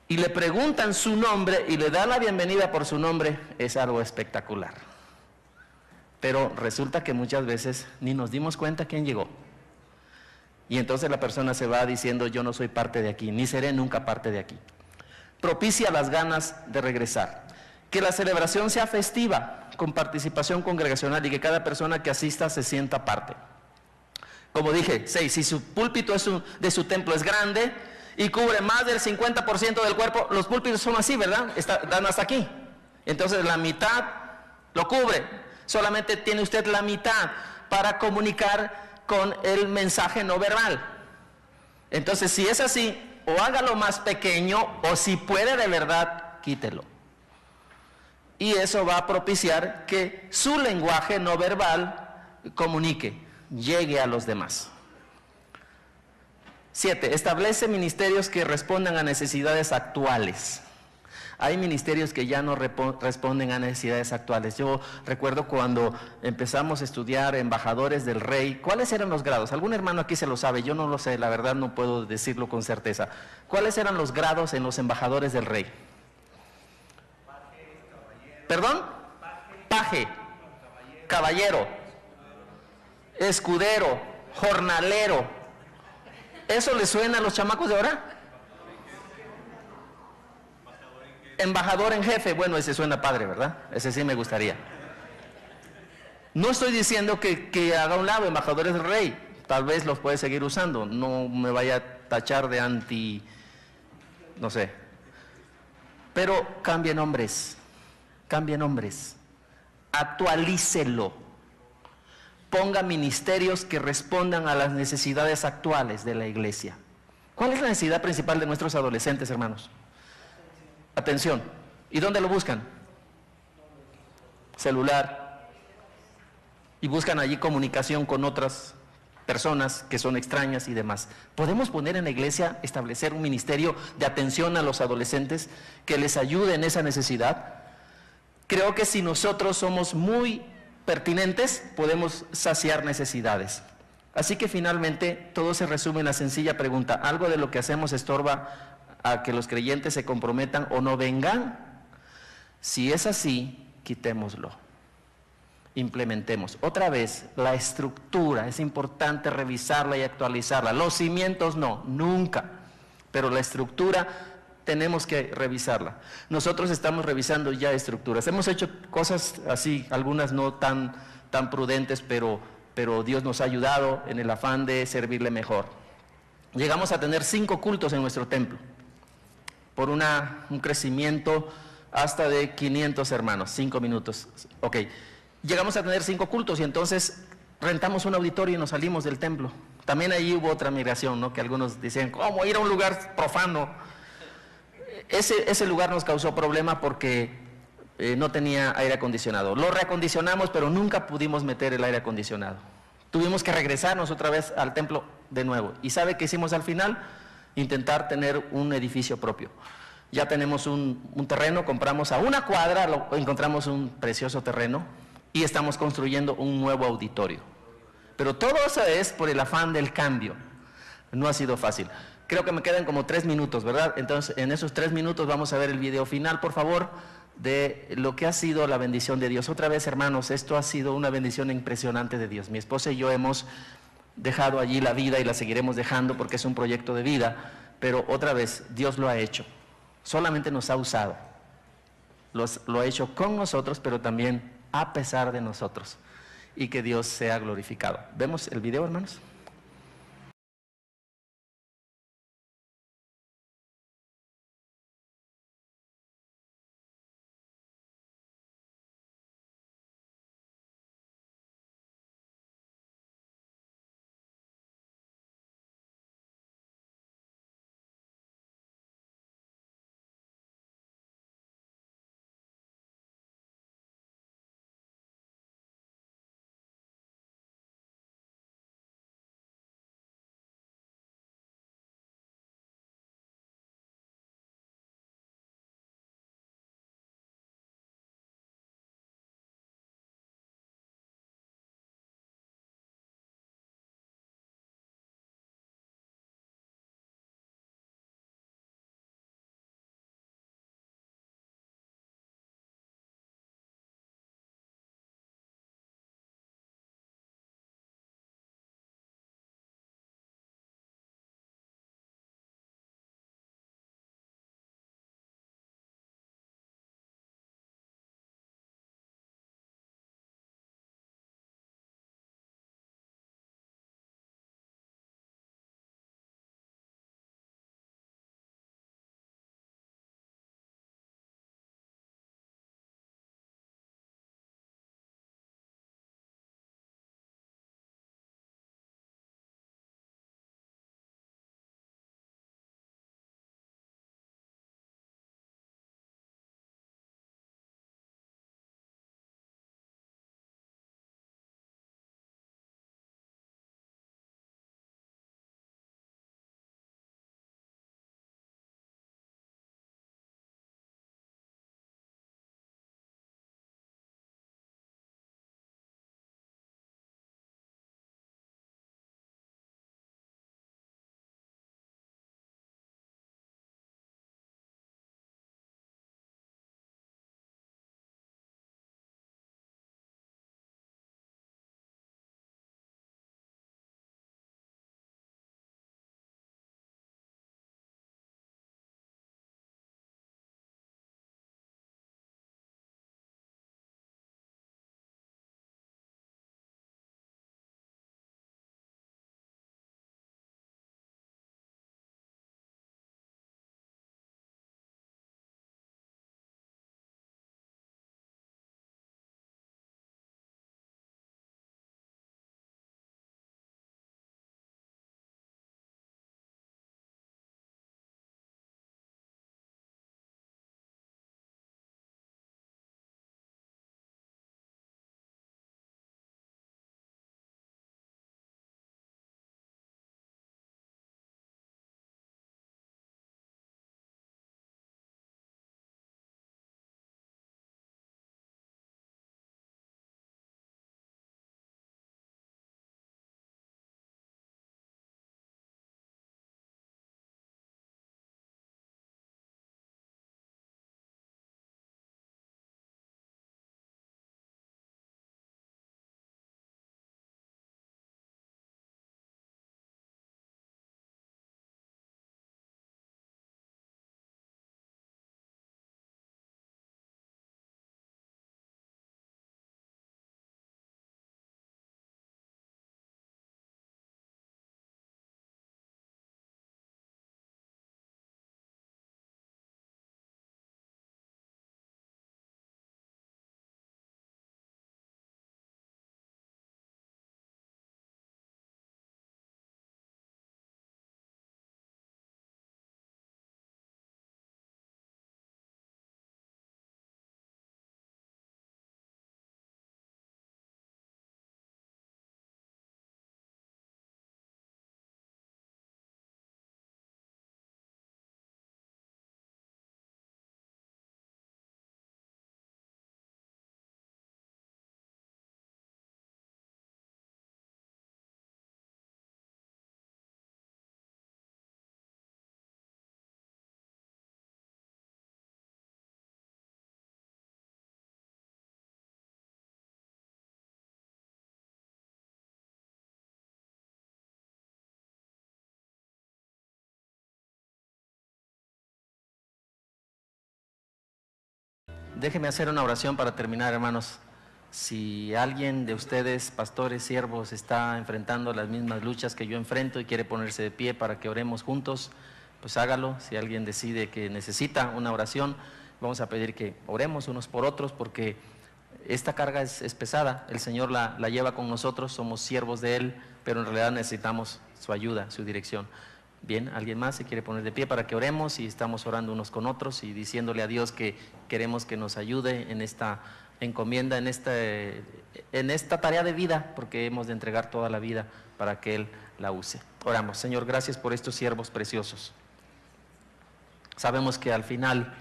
y le preguntan su nombre y le dan la bienvenida por su nombre, es algo espectacular. Pero resulta que muchas veces ni nos dimos cuenta quién llegó. Y entonces la persona se va diciendo, yo no soy parte de aquí, ni seré nunca parte de aquí. Propicia las ganas de regresar. Que la celebración sea festiva, con participación congregacional y que cada persona que asista se sienta parte. Como dije, 6, si su púlpito de su templo es grande y cubre más del 50% del cuerpo, los púlpitos son así, ¿verdad? Dan hasta aquí. Entonces la mitad lo cubre. Solamente tiene usted la mitad para comunicar con el mensaje no verbal. Entonces, si es así, o hágalo más pequeño, o si puede de verdad, quítelo. Y eso va a propiciar que su lenguaje no verbal comunique, llegue a los demás. 7. Establece ministerios que respondan a necesidades actuales. Hay ministerios que ya no responden a necesidades actuales. Yo recuerdo cuando empezamos a estudiar embajadores del rey, ¿cuáles eran los grados? Algún hermano aquí se lo sabe, yo no lo sé, la verdad no puedo decirlo con certeza. ¿Cuáles eran los grados en los embajadores del rey? ¿Perdón? Paje, caballero, escudero, jornalero. ¿Eso le suena a los chamacos de ahora? Embajador en jefe, bueno, ese suena padre, ¿verdad? Ese sí me gustaría. No estoy diciendo que haga un lado embajadores del rey, tal vez los puede seguir usando, no me vaya a tachar de no sé. Pero cambie nombres, actualícelo. Ponga ministerios que respondan a las necesidades actuales de la iglesia. ¿Cuál es la necesidad principal de nuestros adolescentes, hermanos? Atención. ¿Y dónde lo buscan? Celular. Y buscan allí comunicación con otras personas que son extrañas y demás. ¿Podemos poner en la iglesia, establecer un ministerio de atención a los adolescentes que les ayude en esa necesidad? Creo que si nosotros somos muy pertinentes, podemos saciar necesidades. Así que finalmente todo se resume en la sencilla pregunta: ¿algo de lo que hacemos estorba a que los creyentes se comprometan o no vengan? Si es así, quitémoslo, implementemos. Otra vez, la estructura, es importante revisarla y actualizarla. Los cimientos no, nunca, pero la estructura tenemos que revisarla. Nosotros estamos revisando ya estructuras. Hemos hecho cosas así, algunas no tan prudentes, pero Dios nos ha ayudado en el afán de servirle mejor. Llegamos a tener 5 cultos en nuestro templo, por un crecimiento hasta de 500 hermanos, 5 minutos. Ok, llegamos a tener 5 cultos y entonces rentamos un auditorio y nos salimos del templo. También allí hubo otra migración, ¿no? Que algunos decían, ¿cómo ir a un lugar profano? Ese lugar nos causó problema porque no tenía aire acondicionado. Lo reacondicionamos, pero nunca pudimos meter el aire acondicionado. Tuvimos que regresarnos otra vez al templo de nuevo. ¿Y sabe qué hicimos al final? Intentar tener un edificio propio. Ya tenemos un terreno, compramos a una cuadra, encontramos un precioso terreno y estamos construyendo un nuevo auditorio. Pero todo eso es por el afán del cambio. No ha sido fácil. Creo que me quedan como 3 minutos, ¿verdad? Entonces, en esos 3 minutos vamos a ver el video final, por favor, de lo que ha sido la bendición de Dios. Otra vez, hermanos, esto ha sido una bendición impresionante de Dios. Mi esposa y yo hemos dejado allí la vida y la seguiremos dejando porque es un proyecto de vida, pero otra vez, Dios lo ha hecho. Solamente nos ha usado. Lo ha hecho con nosotros, pero también a pesar de nosotros. Y que Dios sea glorificado. ¿Vemos el video, hermanos? Déjeme hacer una oración para terminar, hermanos. Si alguien de ustedes, pastores, siervos, está enfrentando las mismas luchas que yo enfrento y quiere ponerse de pie para que oremos juntos, pues hágalo. Si alguien decide que necesita una oración, vamos a pedir que oremos unos por otros, porque esta carga es pesada. El Señor la lleva con nosotros, somos siervos de Él, pero en realidad necesitamos su ayuda, su dirección. Bien, ¿alguien más se quiere poner de pie para que oremos? Y estamos orando unos con otros y diciéndole a Dios que queremos que nos ayude en esta encomienda, en esta tarea de vida, porque hemos de entregar toda la vida para que Él la use. Oramos. Señor, gracias por estos siervos preciosos. Sabemos que al final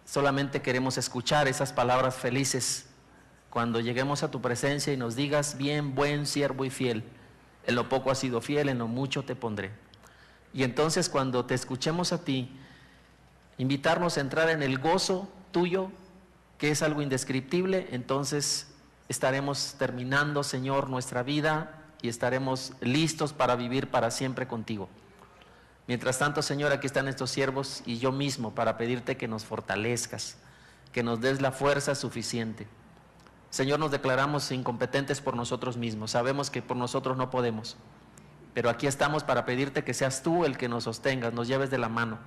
solamente queremos escuchar esas palabras felices cuando lleguemos a tu presencia y nos digas: bien, buen siervo y fiel, en lo poco has sido fiel, en lo mucho te pondré. Y entonces, cuando te escuchemos a ti, invitarnos a entrar en el gozo tuyo, que es algo indescriptible. Entonces estaremos terminando, Señor, nuestra vida y estaremos listos para vivir para siempre contigo. Mientras tanto, Señor, aquí están estos siervos y yo mismo para pedirte que nos fortalezcas, que nos des la fuerza suficiente. Señor, nos declaramos incompetentes por nosotros mismos, sabemos que por nosotros no podemos, pero aquí estamos para pedirte que seas tú el que nos sostengas, nos lleves de la mano.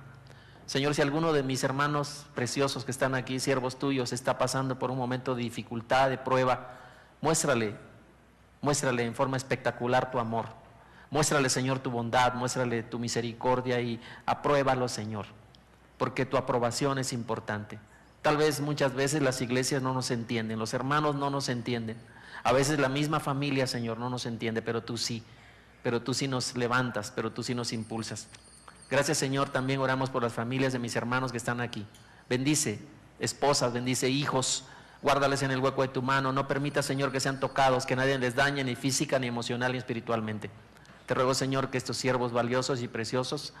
Señor, si alguno de mis hermanos preciosos que están aquí, siervos tuyos, está pasando por un momento de dificultad, de prueba, muéstrale en forma espectacular tu amor. Muéstrale, Señor, tu bondad, muéstrale tu misericordia y apruébalo, Señor, porque tu aprobación es importante. Tal vez muchas veces las iglesias no nos entienden, los hermanos no nos entienden, a veces la misma familia, Señor, no nos entiende, pero tú sí nos levantas, pero tú sí nos impulsas. Gracias, Señor. También oramos por las familias de mis hermanos que están aquí. Bendice esposas, bendice hijos, guárdales en el hueco de tu mano. No permita, Señor, que sean tocados, que nadie les dañe ni física, ni emocional, ni espiritualmente. Te ruego, Señor, que estos siervos valiosos y preciosos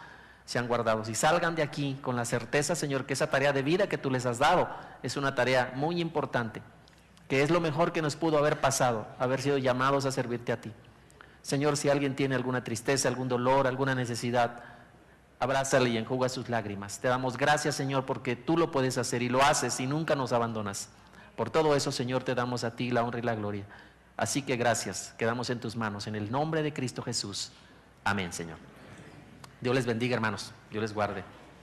sean guardados y salgan de aquí con la certeza, Señor, que esa tarea de vida que tú les has dado es una tarea muy importante, que es lo mejor que nos pudo haber pasado, haber sido llamados a servirte a ti. Señor, si alguien tiene alguna tristeza, algún dolor, alguna necesidad, abrázale y enjuga sus lágrimas. Te damos gracias, Señor, porque tú lo puedes hacer y lo haces y nunca nos abandonas. Por todo eso, Señor, te damos a ti la honra y la gloria. Así que gracias, quedamos en tus manos, en el nombre de Cristo Jesús. Amén, Señor. Dios les bendiga, hermanos. Dios les guarde.